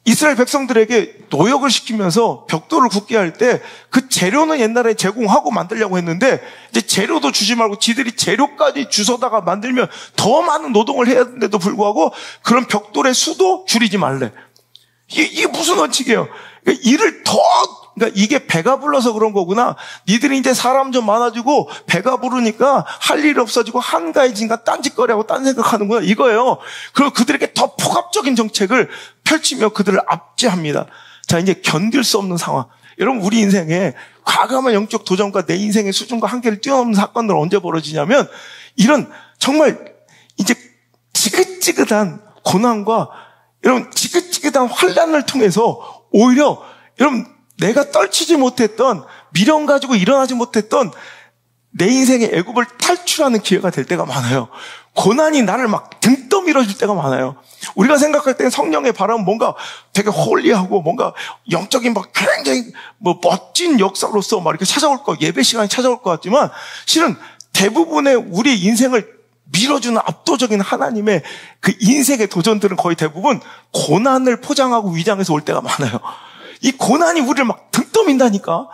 이스라엘 백성들에게 노역을 시키면서 벽돌을 굽게 할 때 그 재료는 옛날에 제공하고 만들려고 했는데 이제 재료도 주지 말고 지들이 재료까지 주워다가 만들면 더 많은 노동을 해야 하는데도 불구하고 그런 벽돌의 수도 줄이지 말래. 이게 무슨 원칙이에요? 그러니까 이게 배가 불러서 그런 거구나. 니들이 이제 사람 좀 많아지고 배가 부르니까 할 일 없어지고 한가해지니까 딴짓거리하고 딴 생각하는구나. 이거예요. 그리고 그들에게 더 폭압적인 정책을 펼치며 그들을 압제합니다. 자, 이제 견딜 수 없는 상황. 여러분, 우리 인생에 과감한 영적 도전과 내 인생의 수준과 한계를 뛰어넘는 사건들은 언제 벌어지냐면 이런 정말 이제 지긋지긋한 고난과 여러분 지긋지긋한 환난을 통해서 오히려 여러분 내가 떨치지 못했던 미련 가지고 일어나지 못했던 내 인생의 애굽을 탈출하는 기회가 될 때가 많아요. 고난이 나를 막 등 떠밀어줄 때가 많아요. 우리가 생각할 때는 성령의 바람은 뭔가 되게 홀리하고 뭔가 영적인 막 굉장히 멋진 역사로서 막 이렇게 찾아올 거, 예배 시간이 찾아올 것 같지만 실은 대부분의 우리 인생을 밀어주는 압도적인 하나님의 그 인생의 도전들은 거의 대부분 고난을 포장하고 위장해서 올 때가 많아요. 이 고난이 우리를 막 등 떠민다니까.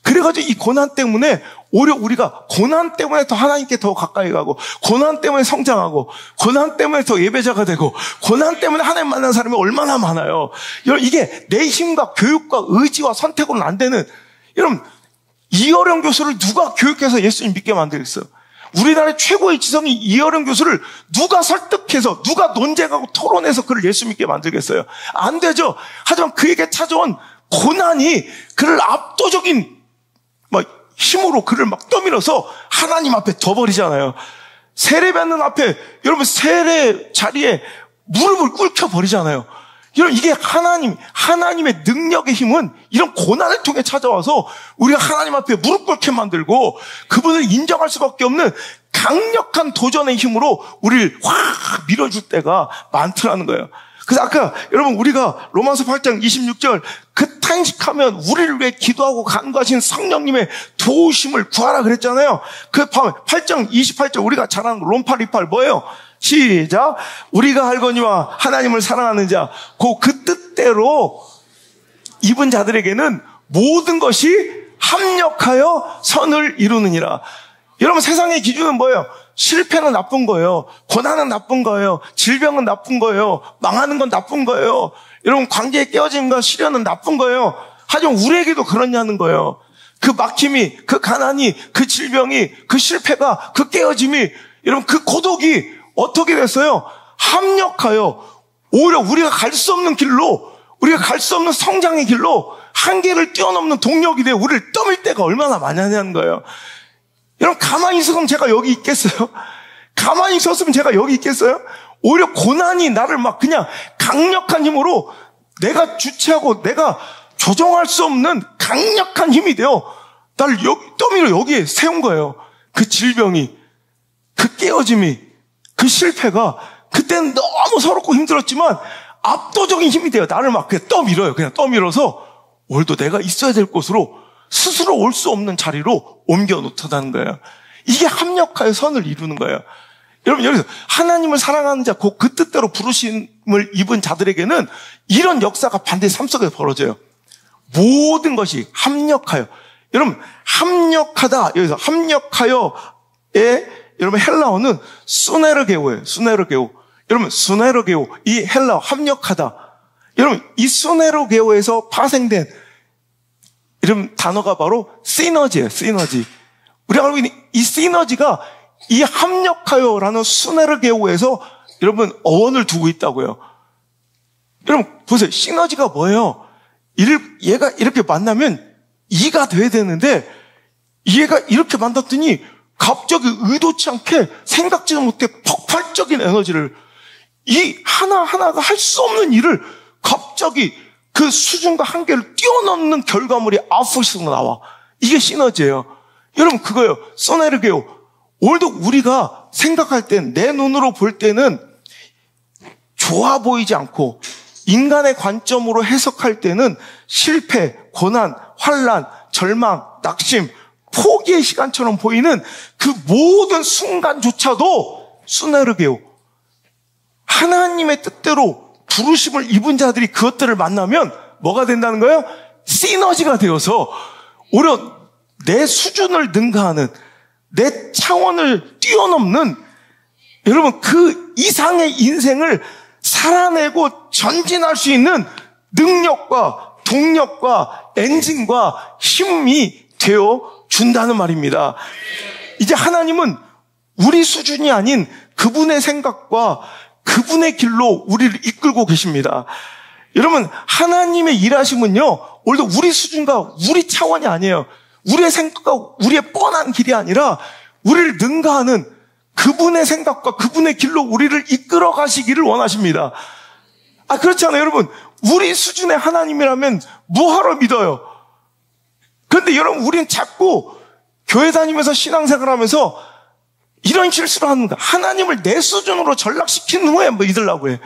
그래가지고 이 고난 때문에 오히려 우리가 고난 때문에 더 하나님께 더 가까이 가고 고난 때문에 성장하고 고난 때문에 더 예배자가 되고 고난 때문에 하나님 만나는 사람이 얼마나 많아요. 여러분 이게 내 힘과 교육과 의지와 선택으로는 안 되는 여러분 이어령 교수를 누가 교육해서 예수님 믿게 만들겠어요? 우리나라의 최고의 지성이 이어령 교수를 누가 설득해서 누가 논쟁하고 토론해서 그를 예수 믿게 만들겠어요? 안 되죠. 하지만 그에게 찾아온 고난이 그를 압도적인 힘으로 그를 막 떠밀어서 하나님 앞에 둬버리잖아요. 세례받는 앞에 여러분 세례 자리에 무릎을 꿇혀 버리잖아요. 여러분 이게 하나님의 능력의 힘은 이런 고난을 통해 찾아와서 우리가 하나님 앞에 무릎 꿇게 만들고 그분을 인정할 수밖에 없는 강력한 도전의 힘으로 우리를 확 밀어줄 때가 많더라는 거예요. 그래서 아까 여러분 우리가 로마서 8장 26절 그 탄식하면 우리를 위해 기도하고 간구하신 성령님의 도우심을 구하라 그랬잖아요. 그 8장 28절 우리가 잘 아는 롬파 리팔 뭐예요? 시작. 우리가 알거니와 하나님을 사랑하는 자 그 뜻대로 입은 자들에게는 모든 것이 합력하여 선을 이루느니라. 여러분, 세상의 기준은 뭐예요? 실패는 나쁜 거예요. 고난은 나쁜 거예요. 질병은 나쁜 거예요. 망하는 건 나쁜 거예요. 여러분, 관계의 깨어짐과 시련은 나쁜 거예요. 하지만 우리에게도 그러냐는 거예요. 그 막힘이, 그 가난이, 그 질병이, 그 실패가, 그 깨어짐이, 여러분, 그 고독이 어떻게 됐어요? 합력하여 오히려 우리가 갈 수 없는 길로, 우리가 갈 수 없는 성장의 길로 한계를 뛰어넘는 동력이 되어 우리를 떠밀 때가 얼마나 많냐는 거예요. 여러분, 가만히 있었으면 제가 여기 있겠어요? 가만히 있었으면 제가 여기 있겠어요? 오히려 고난이 나를 막 그냥 강력한 힘으로 내가 주체하고 내가 조정할 수 없는 강력한 힘이 되어 나를 떠밀어 여기에 세운 거예요. 그 질병이, 그 깨어짐이, 그 실패가 그때는 너무 서럽고 힘들었지만 압도적인 힘이 돼요. 나를 막 그냥 떠밀어요. 그냥 떠밀어서 오늘도 내가 있어야 될 곳으로 스스로 올 수 없는 자리로 옮겨 놓다는 거예요. 이게 합력하여 선을 이루는 거예요. 여러분, 여기서 하나님을 사랑하는 자, 곧 그 뜻대로 부르심을 입은 자들에게는 이런 역사가 반드시 삶 속에 벌어져요. 모든 것이 합력하여. 여러분, 합력하다. 여기서 합력하여의 여러분 헬라어는 수네르게오예요. 수네르게오. 여러분, 수네르게오. 이 헬라어 합력하다. 여러분, 이 수네르게오에서 파생된 이런 단어가 바로 시너지예요. 시너지. 우리가 알고 있는 이 시너지가 이 합력하여라는 수네르게오에서 여러분 어원을 두고 있다고요. 여러분 보세요. 시너지가 뭐예요? 얘가 이렇게 만나면 이가 돼야 되는데 얘가 이렇게 만났더니 갑자기 의도치 않게 생각지도 못해 폭발적인 에너지를 이 하나하나가 할 수 없는 일을 갑자기 그 수준과 한계를 뛰어넘는 결과물이 아웃풋으로 나와. 이게 시너지예요. 여러분 그거예요. 소네르게오. 오늘도 우리가 생각할 땐 내 눈으로 볼 때는 좋아 보이지 않고 인간의 관점으로 해석할 때는 실패, 고난, 환난, 절망, 낙심, 포기의 시간처럼 보이는 그 모든 순간조차도 수네르게오. 하나님의 뜻대로 부르심을 입은 자들이 그것들을 만나면 뭐가 된다는 거예요? 시너지가 되어서 오히려 내 수준을 능가하는 내 차원을 뛰어넘는 여러분 그 이상의 인생을 살아내고 전진할 수 있는 능력과 동력과 엔진과 힘이 되어 준다는 말입니다. 이제 하나님은 우리 수준이 아닌 그분의 생각과 그분의 길로 우리를 이끌고 계십니다. 여러분 하나님의 일하심은요 오늘도 우리 수준과 우리 차원이 아니에요. 우리의 생각과 우리의 뻔한 길이 아니라 우리를 능가하는 그분의 생각과 그분의 길로 우리를 이끌어 가시기를 원하십니다. 그렇지 않아요 여러분? 우리 수준의 하나님이라면 뭐하러 믿어요? 그런데 여러분 우리는 자꾸 교회 다니면서 신앙생활 하면서 이런 실수를 하는 거야. 하나님을 내 수준으로 전락시킨 후에 믿으려고 해.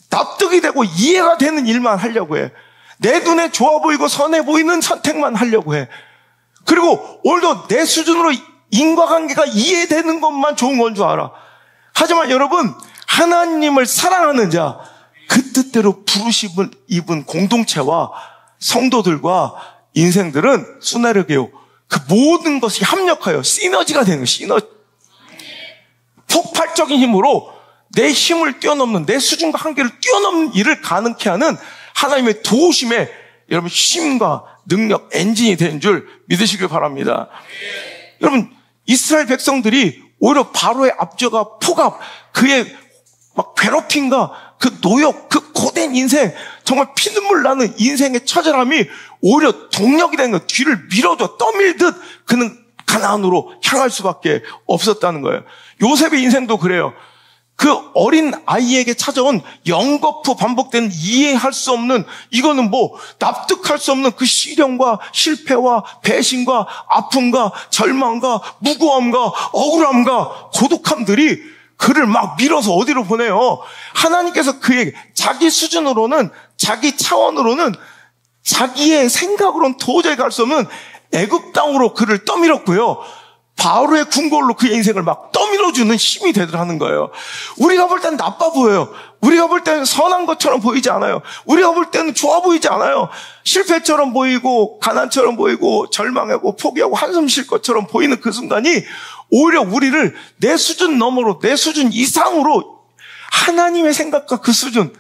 납득이 되고 이해가 되는 일만 하려고 해. 내 눈에 좋아 보이고 선해 보이는 선택만 하려고 해. 그리고 오늘도 내 수준으로 인과관계가 이해되는 것만 좋은 건 줄 알아. 하지만 여러분 하나님을 사랑하는 자, 그 뜻대로 부르심을 입은 공동체와 성도들과 인생들은 수네르게오 그 모든 것이 합력하여 시너지가 되는 거예요. 시너지. 폭발적인 힘으로 내 힘을 뛰어넘는 내 수준과 한계를 뛰어넘는 일을 가능케 하는 하나님의 도우심에 여러분 힘과 능력, 엔진이 되는 줄 믿으시길 바랍니다. 여러분 이스라엘 백성들이 오히려 바로의 압제가 포갑, 그의 막 괴롭힘과 그 노역, 그 고된 인생, 정말 피눈물 나는 인생의 처절함이 오히려 동력이 되는 거예요. 뒤를 밀어줘 떠밀듯 그는 가나안으로 향할 수밖에 없었다는 거예요. 요셉의 인생도 그래요. 그 어린 아이에게 찾아온 연거푸 반복되는 이해할 수 없는 이거는 뭐 납득할 수 없는 그 시련과 실패와 배신과 아픔과 절망과 무고함과 억울함과 고독함들이 그를 막 밀어서 어디로 보내요. 하나님께서 그에게 자기 수준으로는 자기 차원으로는 자기의 생각으로는 도저히 갈 수 없는 애굽 땅으로 그를 떠밀었고요. 바로의 궁궐로 그의 인생을 막 떠밀어 떠밀어주는 힘이 되더라는 거예요. 우리가 볼 때는 나빠 보여요. 우리가 볼 때는 선한 것처럼 보이지 않아요. 우리가 볼 때는 좋아 보이지 않아요. 실패처럼 보이고 가난처럼 보이고 절망하고 포기하고 한숨 쉴 것처럼 보이는 그 순간이 오히려 우리를 내 수준 너머로, 내 수준 이상으로 하나님의 생각과 그 수준,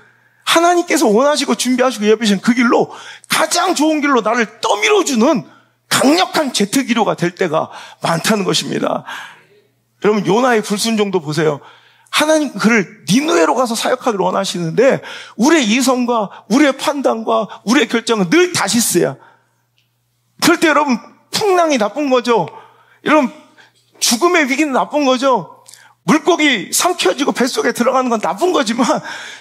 하나님께서 원하시고 준비하시고 예비하신 그 길로, 가장 좋은 길로 나를 떠밀어주는 강력한 제트기류가 될 때가 많다는 것입니다. 여러분, 요나의 불순종도 보세요. 하나님 그를 니느웨로 가서 사역하기를 원하시는데 우리의 이성과 우리의 판단과 우리의 결정은 늘 다시스야. 그럴 때 여러분, 풍랑이 나쁜 거죠. 여러분, 죽음의 위기는 나쁜 거죠. 물고기 삼켜지고 뱃속에 들어가는 건 나쁜 거지만,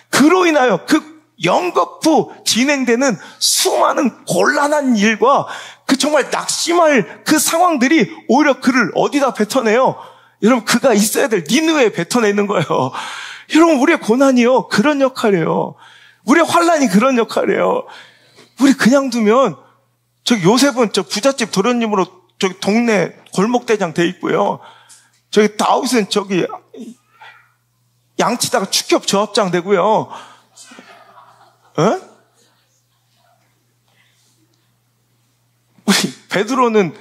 그로 인하여 그 연거푸 진행되는 수많은 곤란한 일과 그 정말 낙심할 그 상황들이 오히려 그를 어디다 뱉어내요? 여러분, 그가 있어야 될 니느웨에 뱉어내는 거예요. 여러분, 우리의 고난이요, 그런 역할이에요. 우리의 환란이 그런 역할이에요. 우리 그냥 두면, 저기 요셉은 저 부잣집 도련님으로 저기 동네 골목대장 돼 있고요. 저기 다윗은 저기 양치다가 축협 조합장 되고요. 에? 우리 베드로는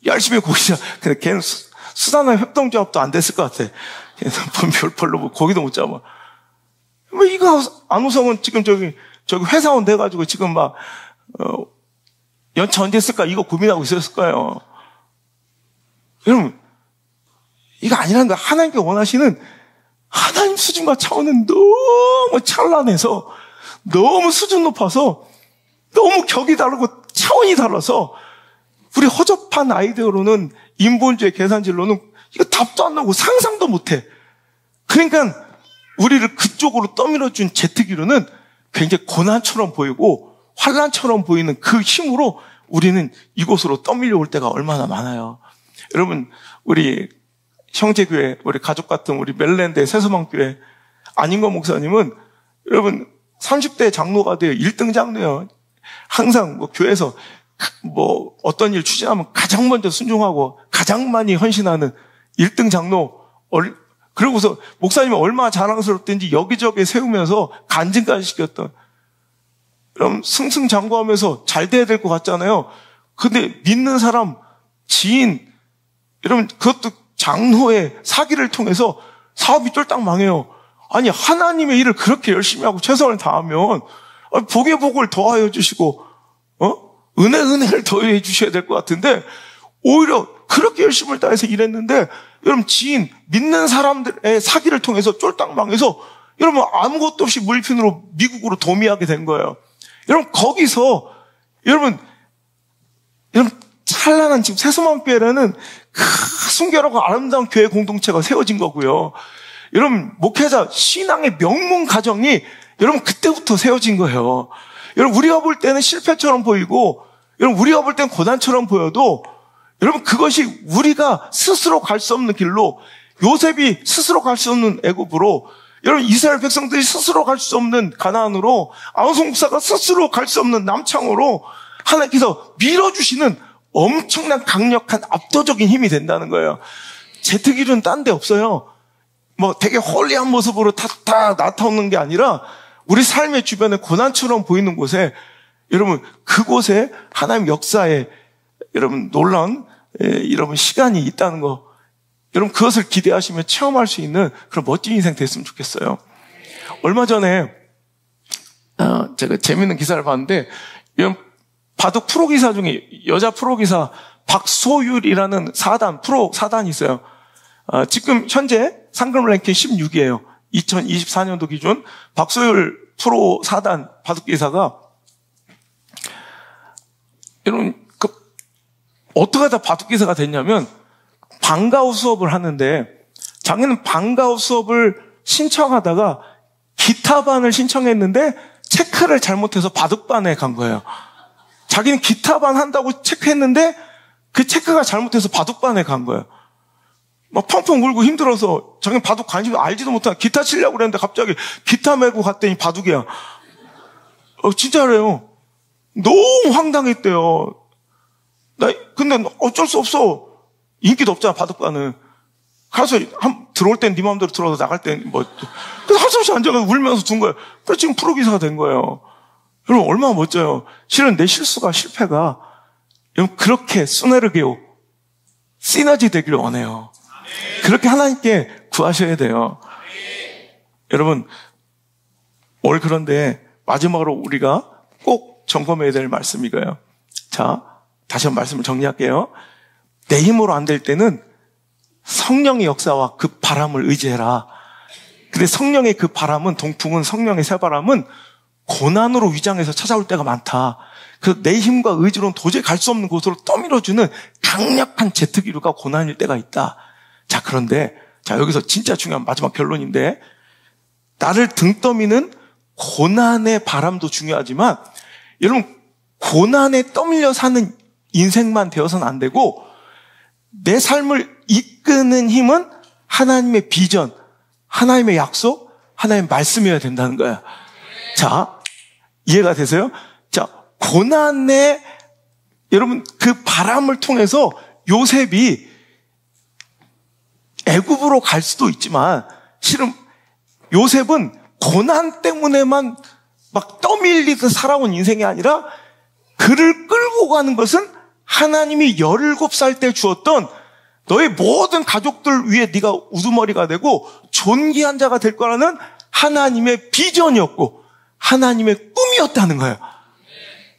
열심히 고기자. 근데 걔는 수산화 협동조합도 안 됐을 것 같아. 걔는 별로 고기도 못 잡아. 뭐 이거 안우성은 지금 저기 회사원 돼가지고 지금 막 연차 언제 쓸까 이거 고민하고 있었을 거예요. 여러분, 이거 아니라는 거야. 하나님께 원하시는 하나님 수준과 차원은 너무 찬란해서, 너무 수준 높아서, 너무 격이 다르고 차원이 달라서, 우리 허접한 아이디어로는, 인본주의 계산질로는 이거 답도 안 나오고 상상도 못 해. 그러니까 우리를 그쪽으로 떠밀어준 제트기로는 굉장히 고난처럼 보이고 환란처럼 보이는 그 힘으로 우리는 이곳으로 떠밀려 올 때가 얼마나 많아요. 여러분, 우리 형제교회, 우리 가족 같은 우리 멜랜드의 새소망교회 안인권 목사님은 여러분 30대 장로가 돼요. 1등 장로예요. 항상 뭐 교회에서 뭐 어떤 일 추진하면 가장 먼저 순종하고 가장 많이 헌신하는 1등 장로. 그러고서 목사님이 얼마나 자랑스럽든지 여기저기 세우면서 간증까지 시켰던, 그럼 승승장구하면서 잘 돼야 될 것 같잖아요. 근데 믿는 사람, 지인, 여러분 그것도 장로의 사기를 통해서 사업이 쫄딱 망해요. 아니, 하나님의 일을 그렇게 열심히 하고 최선을 다하면 복의 복을 더하여 주시고 은혜를 더해 주셔야 될 것 같은데, 오히려 그렇게 열심을 다해서 일했는데 여러분, 지인, 믿는 사람들의 사기를 통해서 쫄딱 망해서 여러분 아무것도 없이 물fin으로 미국으로 도미하게 된 거예요. 여러분, 거기서 여러분 찬란한 지금 새소망교회라는 그 순결하고 아름다운 교회 공동체가 세워진 거고요. 여러분, 목회자 신앙의 명문 가정이 여러분 그때부터 세워진 거예요. 여러분, 우리가 볼 때는 실패처럼 보이고, 여러분 우리가 볼 때는 고난처럼 보여도, 여러분 그것이 우리가 스스로 갈 수 없는 길로, 요셉이 스스로 갈 수 없는 애굽으로, 여러분 이스라엘 백성들이 스스로 갈 수 없는 가나안으로, 아우성 목사가 스스로 갈 수 없는 남창으로 하나님께서 밀어주시는 엄청난 강력한 압도적인 힘이 된다는 거예요. 제트기류는 딴 데 없어요. 뭐 되게 홀리한 모습으로 다 나타오는 게 아니라 우리 삶의 주변에 고난처럼 보이는 곳에, 여러분 그곳에 하나님 역사에 여러분 놀라운 여러분 시간이 있다는 거, 여러분 그것을 기대하시며 체험할 수 있는 그런 멋진 인생 됐으면 좋겠어요. 얼마 전에 제가 재밌는 기사를 봤는데, 바둑 프로기사 중에 여자 프로기사 박소율이라는 프로 4단이 있어요. 지금 현재 상금 랭킹 16위예요. 2024년도 기준 박소율 프로 4단 바둑기사가, 여러분 어떻게 하다 바둑기사가 됐냐면, 방과후 수업을 하는데 자기는 방과후 수업을 신청하다가 기타반을 신청했는데 체크를 잘못해서 바둑반에 간 거예요. 자기는 기타반 한다고 체크했는데 그 체크가 잘못해서 바둑반에 간 거예요. 막 펑펑 울고 힘들어서, 자기는 바둑 관심 알지도 못한, 기타 치려고 그랬는데 갑자기 기타 메고 갔더니 바둑이야. 진짜래요. 너무 황당했대요. 근데 어쩔 수 없어. 인기도 없잖아, 바둑반은. 가서 들어올 땐 네 마음대로 들어와서 나갈 땐 뭐. 그래서 할 수 없이 앉아가지고 울면서 둔 거예요. 그래서 지금 프로기사가 된 거예요. 여러분, 얼마나 멋져요. 실은 내 실수가, 실패가, 여러분, 그렇게 수네르게오, 시너지 되기를 원해요. 그렇게 하나님께 구하셔야 돼요. 여러분, 오늘 그런데 마지막으로 우리가 꼭 점검해야 될 말씀이 이거예요. 자, 다시 한번 말씀을 정리할게요. 내 힘으로 안 될 때는 성령의 역사와 그 바람을 의지해라. 근데 성령의 그 바람은, 동풍은, 성령의 새바람은 고난으로 위장해서 찾아올 때가 많다. 그래서 내 힘과 의지로는 도저히 갈 수 없는 곳으로 떠밀어주는 강력한 제트기류가 고난일 때가 있다. 자, 그런데, 자, 여기서 진짜 중요한 마지막 결론인데, 나를 등 떠미는 고난의 바람도 중요하지만, 여러분, 고난에 떠밀려 사는 인생만 되어서는 안 되고, 내 삶을 이끄는 힘은 하나님의 비전, 하나님의 약속, 하나님의 말씀이어야 된다는 거야. 자, 이해가 되세요? 자, 고난의, 여러분, 그 바람을 통해서 요셉이 애굽으로 갈 수도 있지만, 실은 요셉은 고난 때문에만 막 떠밀리듯 살아온 인생이 아니라 그를 끌고 가는 것은 하나님이 17살 때 주었던 너의 모든 가족들 위에 네가 우두머리가 되고 존귀한 자가 될 거라는 하나님의 비전이었고 하나님의 꿈이었다는 거예요.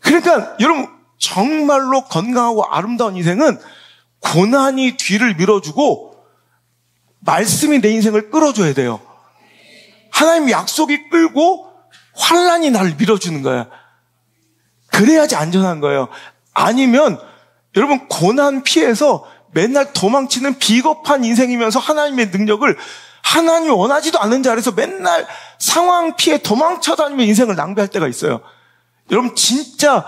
그러니까 여러분, 정말로 건강하고 아름다운 인생은 고난이 뒤를 밀어주고 말씀이 내 인생을 끌어줘야 돼요. 하나님 약속이 끌고 환란이 나를 밀어주는 거예요. 그래야지 안전한 거예요. 아니면 여러분, 고난 피해서 맨날 도망치는 비겁한 인생이면서 하나님의 능력을 하나님이 원하지도 않는 자리에서 맨날 상황 피해 도망쳐 다니며 인생을 낭비할 때가 있어요. 여러분, 진짜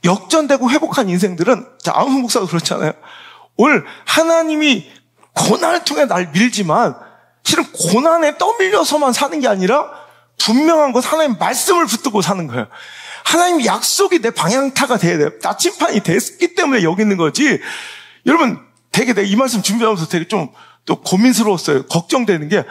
역전되고 회복한 인생들은, 자, 아우스 목사도 그렇잖아요. 오늘 하나님이 고난을 통해 날 밀지만 실은 고난에 떠밀려서만 사는 게 아니라 분명한 것, 하나님 말씀을 붙들고 사는 거예요. 하나님 약속이 내 방향타가 돼야 돼요. 나침판이 됐기 때문에 여기 있는 거지. 여러분, 되게 내가 이 말씀 준비하면서 되게 좀 또 고민스러웠어요. 걱정되는 게,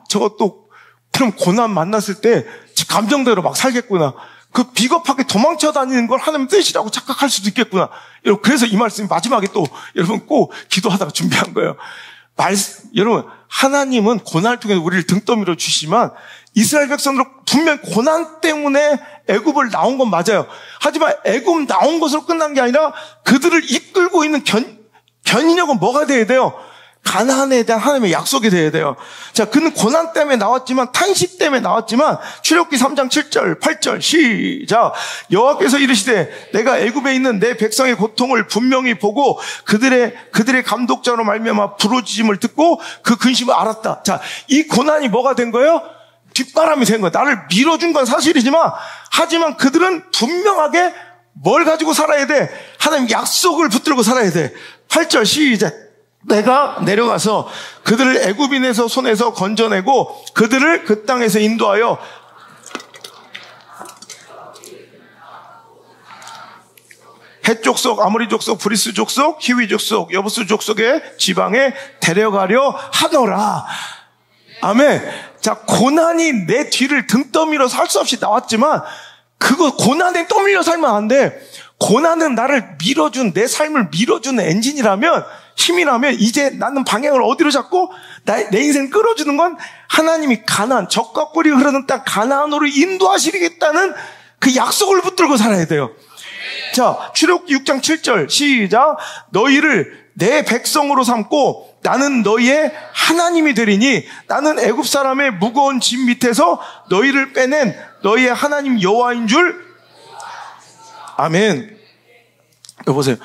저거 또 그럼 고난 만났을 때 감정대로 막 살겠구나. 그 비겁하게 도망쳐 다니는 걸 하나님 뜻이라고 착각할 수도 있겠구나. 여러분, 그래서 이 말씀이 마지막에 또 여러분 꼭 기도하다가 준비한 거예요. 여러분, 하나님은 고난을 통해 우리를 등 떠밀어 주시지만 이스라엘 백성들은 분명 고난 때문에 애굽을 나온 건 맞아요. 하지만 애굽 나온 것으로 끝난 게 아니라 그들을 이끌고 있는 견인력은 뭐가 돼야 돼요? 가나안에 대한 하나님의 약속이 돼야 돼요. 자, 그는 고난 때문에 나왔지만, 탄식 때문에 나왔지만, 출애굽기 3장 7절, 8절, 시작. 여호와께서 이르시되 내가 애굽에 있는 내 백성의 고통을 분명히 보고 그들의 감독자로 말미암아 부르짖음을 듣고 그 근심을 알았다. 자, 이 고난이 뭐가 된 거예요? 뒷바람이 된 거예요. 나를 밀어준 건 사실이지만, 하지만 그들은 분명하게 뭘 가지고 살아야 돼? 하나님 약속을 붙들고 살아야 돼. 8절 시작. 내가 내려가서 그들을 애굽인의 손에서 건져내고 그들을 그 땅에서 인도하여 헷 족속, 아모리 족속, 브리스 족속, 히위 족속, 여부스 족속의 지방에 데려가려 하노라. 아멘. 자, 고난이 내 뒤를 등 떠밀어 살 수 없이 나왔지만 그거 고난에 떠밀려 살면 안 돼. 고난은 나를 밀어준, 내 삶을 밀어주는 엔진이라면, 힘이라면 이제 나는 방향을 어디로 잡고 내 인생을 끌어주는 건 하나님이 가나안, 적과 꿀이 흐르는 땅 가나안으로 인도하시겠다는 그 약속을 붙들고 살아야 돼요. 자, 출애굽기 6장 7절 시작. 너희를 내 백성으로 삼고 나는 너희의 하나님이 되리니 나는 애굽 사람의 무거운 짐 밑에서 너희를 빼낸 너희의 하나님 여호와인 줄. 아멘. 여보세요.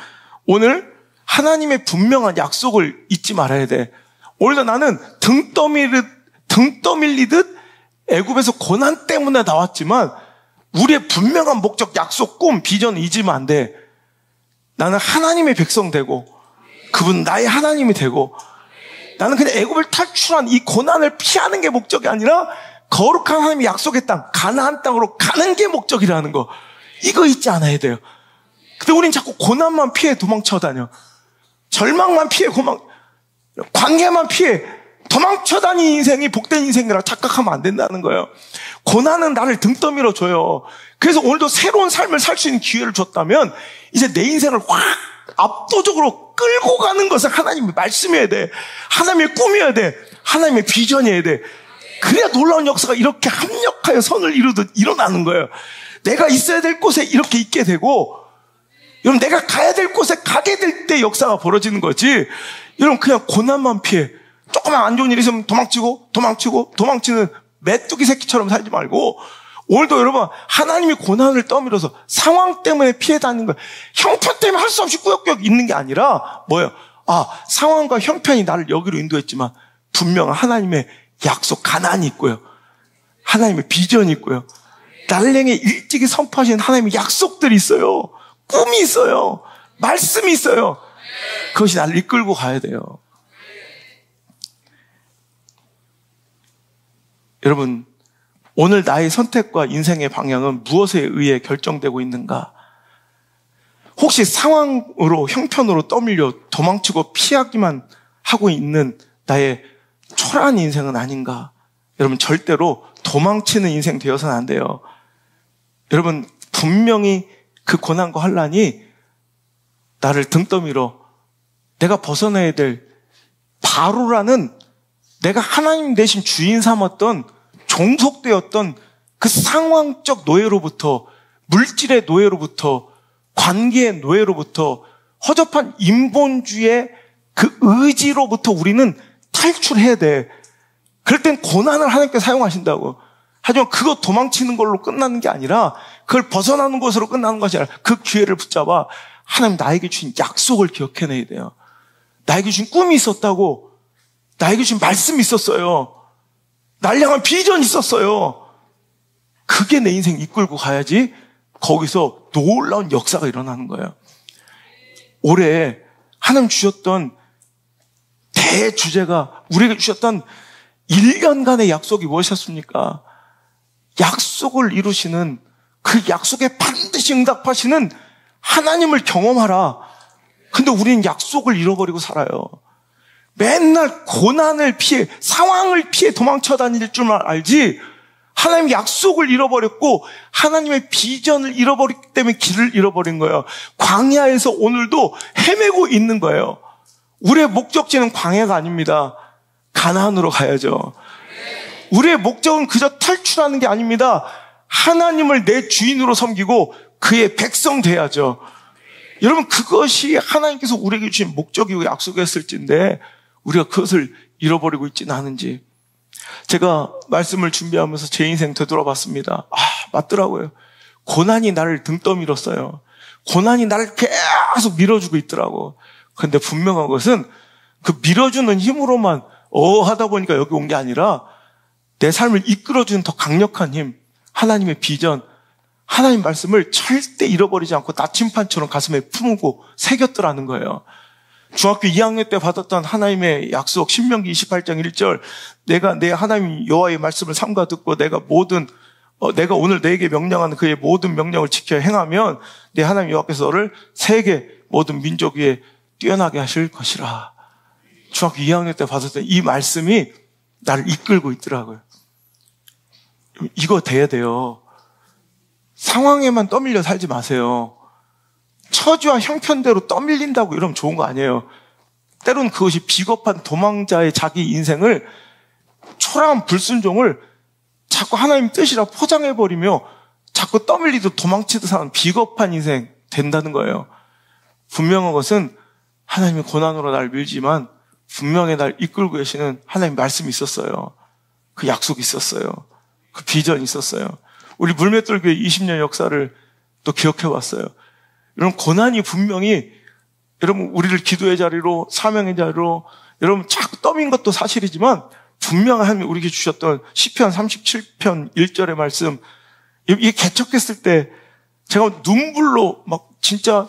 오늘 하나님의 분명한 약속을 잊지 말아야 돼. 오늘도 나는 등 떠밀리듯 애굽에서 고난 때문에 나왔지만 우리의 분명한 목적, 약속, 꿈, 비전을 잊으면 안 돼. 나는 하나님의 백성 되고 그분 나의 하나님이 되고 나는 그냥 애굽을 탈출한 이 고난을 피하는 게 목적이 아니라 거룩한 하나님의 약속의 땅, 가나안 땅으로 가는 게 목적이라는 거. 이거 잊지 않아야 돼요. 근데 우린 자꾸 고난만 피해 도망쳐 다녀. 절망만 피해 관계만 피해 도망쳐 다니는 인생이 복된 인생이라 착각하면 안 된다는 거예요. 고난은 나를 등 떠밀어 줘요. 그래서 오늘도 새로운 삶을 살 수 있는 기회를 줬다면 이제 내 인생을 확 압도적으로 끌고 가는 것은 하나님의 말씀이어야 돼. 하나님의 꿈이어야 돼. 하나님의 비전이어야 돼. 그래야 놀라운 역사가 이렇게 합력하여 선을 이루듯 일어나는 거예요. 내가 있어야 될 곳에 이렇게 있게 되고, 여러분 내가 가야 될 곳에 가게 될 때 역사가 벌어지는 거지. 여러분 그냥 고난만 피해 조그만 안 좋은 일이 있으면 도망치는 메뚜기 새끼처럼 살지 말고, 오늘도 여러분 하나님이 고난을 떠밀어서 상황 때문에 피해 다니는 거예요. 형편 때문에 할 수 없이 꾸역꾸역 있는 게 아니라 뭐예요? 상황과 형편이 나를 여기로 인도했지만 분명 하나님의 약속 가난이 있고요, 하나님의 비전이 있고요, 나를 향해 일찍이 선포하신 하나님의 약속들이 있어요. 꿈이 있어요. 말씀이 있어요. 그것이 나를 이끌고 가야 돼요. 여러분, 오늘 나의 선택과 인생의 방향은 무엇에 의해 결정되고 있는가? 혹시 상황으로, 형편으로 떠밀려 도망치고 피하기만 하고 있는 나의 초라한 인생은 아닌가? 여러분, 절대로 도망치는 인생 되어서는 안 돼요. 여러분, 분명히 그 고난과 환난이 나를 등 떠밀어 내가 벗어나야 될 바로라는, 내가 하나님 대신 주인 삼았던, 종속되었던 그 상황적 노예로부터, 물질의 노예로부터, 관계의 노예로부터, 허접한 인본주의의 그 의지로부터 우리는 탈출해야 돼. 그럴 땐 고난을 하나님께 사용하신다고. 하지만 그거 도망치는 걸로 끝나는 게 아니라, 그걸 벗어나는 것으로 끝나는 것이 아니라 그 기회를 붙잡아 하나님 나에게 주신 약속을 기억해내야 돼요. 나에게 주신 꿈이 있었다고, 나에게 주신 말씀이 있었어요. 날 향한 비전이 있었어요. 그게 내 인생 이끌고 가야지 거기서 놀라운 역사가 일어나는 거예요. 올해 하나님 주셨던 대주제가, 우리에게 주셨던 1년간의 약속이 무엇이었습니까? 약속을 이루시는, 그 약속에 반드시 응답하시는 하나님을 경험하라. 근데 우리는 약속을 잃어버리고 살아요. 맨날 고난을 피해, 상황을 피해 도망쳐 다닐 줄만 알지, 하나님의 약속을 잃어버렸고 하나님의 비전을 잃어버렸기 때문에 길을 잃어버린 거예요. 광야에서 오늘도 헤매고 있는 거예요. 우리의 목적지는 광야가 아닙니다. 가나안으로 가야죠. 우리의 목적은 그저 탈출하는 게 아닙니다. 하나님을 내 주인으로 섬기고 그의 백성 돼야죠. 여러분, 그것이 하나님께서 우리에게 주신 목적이고 약속이었을진데 우리가 그것을 잃어버리고 있지는 않은지. 제가 말씀을 준비하면서 제 인생 되돌아봤습니다. 맞더라고요. 고난이 나를 등 떠밀었어요. 고난이 나를 계속 밀어주고 있더라고. 근데 분명한 것은 그 밀어주는 힘으로만 하다 보니까 여기 온 게 아니라 내 삶을 이끌어주는 더 강력한 힘, 하나님의 비전, 하나님 말씀을 절대 잃어버리지 않고 나침판처럼 가슴에 품고 새겼더라는 거예요. 중학교 2학년 때 받았던 하나님의 약속, 신명기 28장 1절, 내가 내 하나님 여호와의 말씀을 삼가 듣고 내가 오늘 내게 명령하는 그의 모든 명령을 지켜 행하면 내 하나님 여호와께서 너를 세계 모든 민족 위에 뛰어나게 하실 것이라. 중학교 2학년 때 받았던 이 말씀이 나를 이끌고 있더라고요. 이거 돼야 돼요. 상황에만 떠밀려 살지 마세요. 처지와 형편대로 떠밀린다고 이러면 좋은 거 아니에요. 때로는 그것이 비겁한 도망자의 자기 인생을, 초라한 불순종을 자꾸 하나님 뜻이라 포장해버리며 자꾸 떠밀리듯 도망치듯 하는 비겁한 인생 된다는 거예요. 분명한 것은 하나님의 고난으로 날 밀지만 분명히 날 이끌고 계시는 하나님의 말씀이 있었어요. 그 약속이 있었어요. 그 비전이 있었어요. 우리 물맷돌교회 20년 역사를 또 기억해봤어요. 여러분, 고난이 분명히, 여러분, 우리를 기도의 자리로, 사명의 자리로, 여러분, 자꾸 떠민 것도 사실이지만, 분명히 하나님이 우리에게 주셨던 시편 37편 1절의 말씀, 이게 개척했을 때, 제가 눈물로 막 진짜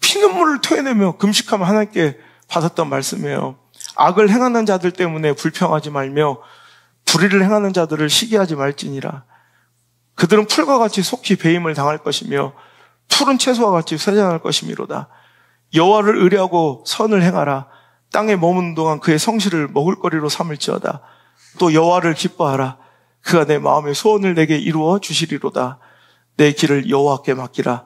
피눈물을 토해내며 금식하며 하나님께 받았던 말씀이에요. 악을 행하는 자들 때문에 불평하지 말며, 불의를 행하는 자들을 시기하지 말지니라. 그들은 풀과 같이 속히 배임을 당할 것이며, 푸른 채소와 같이 쇠잔할 것이미로다. 여호와를 의뢰하고 선을 행하라. 땅에 머무는 동안 그의 성실을 먹을거리로 삼을지어다. 또 여호와를 기뻐하라. 그가 내 마음의 소원을 내게 이루어 주시리로다. 내 길을 여호와께 맡기라.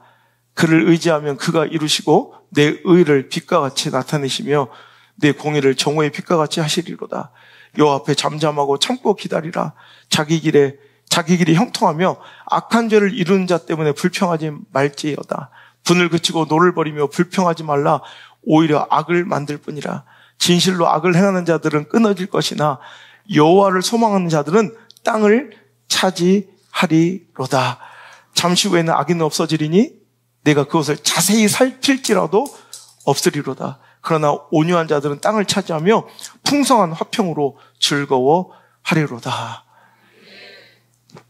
그를 의지하면 그가 이루시고 내 의를 빛과 같이 나타내시며 내 공의를 정오의 빛과 같이 하시리로다. 여호와 앞에 잠잠하고 참고 기다리라. 자기 길이 형통하며 악한 죄를 이루는 자 때문에 불평하지 말지어다. 분을 그치고 노를 버리며 불평하지 말라. 오히려 악을 만들 뿐이라. 진실로 악을 행하는 자들은 끊어질 것이나 여호와를 소망하는 자들은 땅을 차지하리로다. 잠시 후에는 악인은 없어지리니 내가 그것을 자세히 살필지라도 없으리로다. 그러나 온유한 자들은 땅을 차지하며 풍성한 화평으로 즐거워하리로다.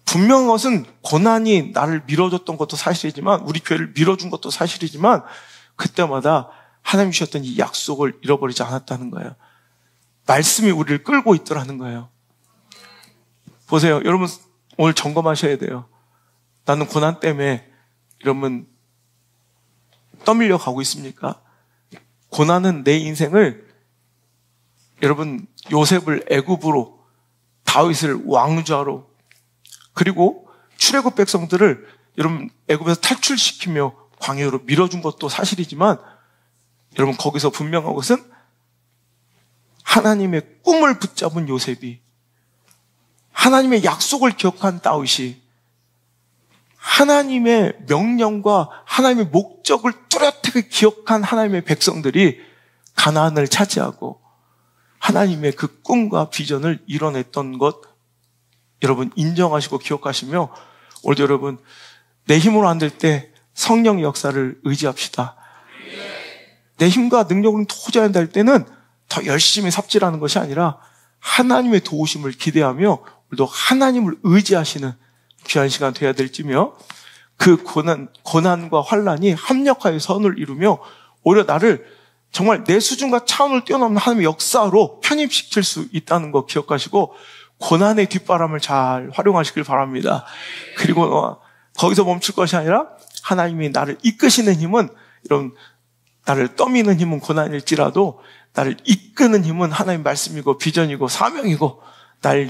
분명한 것은 고난이 나를 밀어줬던 것도 사실이지만, 우리 교회를 밀어준 것도 사실이지만, 그때마다 하나님 주셨던 이 약속을 잃어버리지 않았다는 거예요. 말씀이 우리를 끌고 있더라는 거예요. 보세요. 여러분 오늘 점검하셔야 돼요. 나는 고난 때문에 여러분 떠밀려 가고 있습니까? 고난은 내 인생을, 여러분 요셉을 애굽으로, 다윗을 왕좌로, 그리고 출애굽 백성들을 여러분 애굽에서 탈출시키며 광야로 밀어준 것도 사실이지만, 여러분 거기서 분명한 것은 하나님의 꿈을 붙잡은 요셉이, 하나님의 약속을 기억한 다윗이, 하나님의 명령과 하나님의 목적을 뚜렷하게 기억한 하나님의 백성들이 가나안을 차지하고 하나님의 그 꿈과 비전을 이뤄냈던 것, 여러분 인정하시고 기억하시며, 오늘 여러분 내 힘으로 안 될 때 성령의 역사를 의지합시다. 내 힘과 능력으로는 도저히 안 될 때는 더 열심히 삽질하는 것이 아니라 하나님의 도우심을 기대하며 우리도 하나님을 의지하시는 귀한 시간 되어야 될지며, 그 고난과 환난이 합력하여 선을 이루며 오히려 나를 정말 내 수준과 차원을 뛰어넘는 하나님의 역사로 편입시킬 수 있다는 거 기억하시고 고난의 뒷바람을 잘 활용하시길 바랍니다. 그리고 거기서 멈출 것이 아니라 하나님이 나를 이끄시는 힘은, 여러분 나를 떠미는 힘은 고난일지라도 나를 이끄는 힘은 하나님 말씀이고 비전이고 사명이고, 나를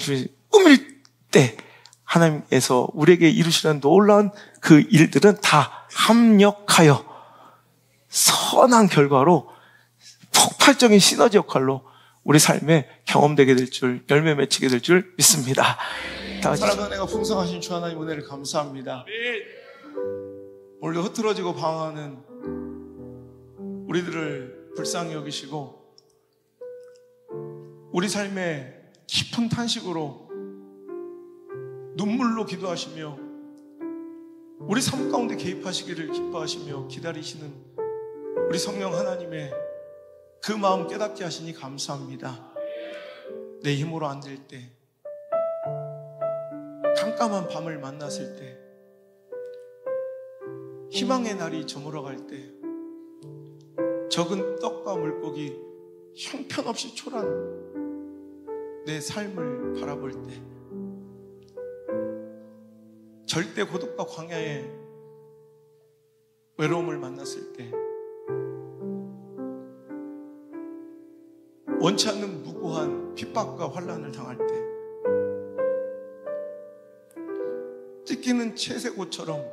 꾸밀 때 하나님께서 우리에게 이루시는 놀라운 그 일들은 다 합력하여 선한 결과로 폭발적인 시너지 역할로 우리 삶에 경험되게 될 줄, 열매 맺히게 될 줄 믿습니다. 사랑하는 내가 풍성하신 주 하나님 은혜를 감사합니다. 오늘도 흐트러지고 방황하는 우리들을 불쌍히 여기시고 우리 삶에 깊은 탄식으로 눈물로 기도하시며 우리 삶 가운데 개입하시기를 기뻐하시며 기다리시는 우리 성령 하나님의 그 마음 깨닫게 하시니 감사합니다. 내 힘으로 안 될 때, 깜깜한 밤을 만났을 때, 희망의 날이 저물어갈 때, 적은 떡과 물고기 형편없이 초라한 내 삶을 바라볼 때, 절대 고독과 광야의 외로움을 만났을 때, 원치 않는 무고한 핍박과 환난을 당할 때, 찢기는 채색옷처럼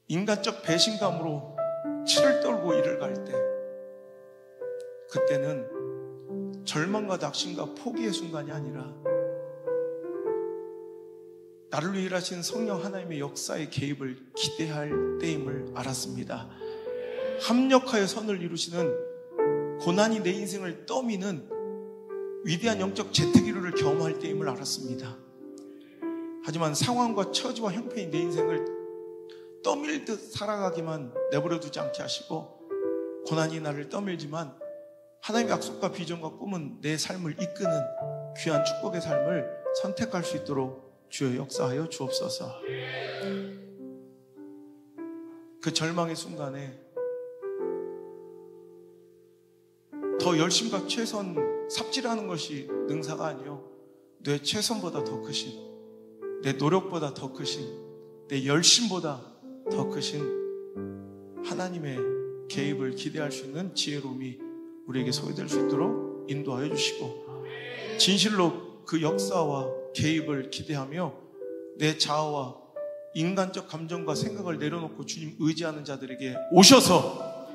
인간적 배신감으로 치를 떨고 이를 갈 때, 그때는 절망과 낙심과 포기의 순간이 아니라 나를 위해 일하신 성령 하나님의 역사의 개입을 기대할 때임을 알았습니다. 합력하여 선을 이루시는 고난이 내 인생을 떠미는 위대한 영적 제트기류를 경험할 때임을 알았습니다. 하지만 상황과 처지와 형편이 내 인생을 떠밀듯 살아가기만 내버려두지 않게 하시고, 고난이 나를 떠밀지만 하나님의 약속과 비전과 꿈은 내 삶을 이끄는 귀한 축복의 삶을 선택할 수 있도록 주여 역사하여 주옵소서. 그 절망의 순간에 더 열심과 최선 삽질하는 것이 능사가 아니요, 내 최선보다 더 크신, 내 노력보다 더 크신, 내 열심보다 더 크신 하나님의 개입을 기대할 수 있는 지혜로움이 우리에게 소개될 수 있도록 인도하여 주시고, 진실로 그 역사와 개입을 기대하며 내 자아와 인간적 감정과 생각을 내려놓고 주님 의지하는 자들에게 오셔서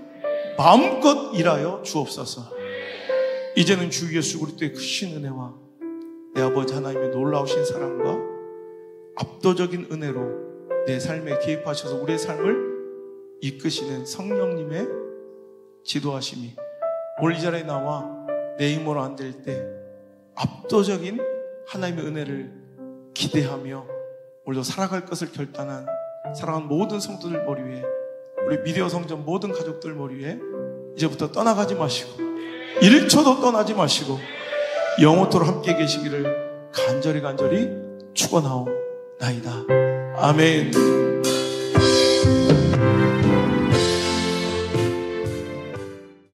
마음껏 일하여 주옵소서. 이제는 주 예수 그리스도의 크신 은혜와 내 아버지 하나님의 놀라우신 사랑과 압도적인 은혜로 내 삶에 개입하셔서 우리의 삶을 이끄시는 성령님의 지도하심이 오늘 이 자리에 나와 내 힘으로 안 될 때 압도적인 하나님의 은혜를 기대하며 오늘도 살아갈 것을 결단한 사랑하는 모든 성도들 머리 위에, 우리 미디어 성전 모든 가족들 머리 위에 이제부터 떠나가지 마시고 1초도 떠나지 마시고 영원토록 함께 계시기를 간절히 축원하옵나이다. 아멘.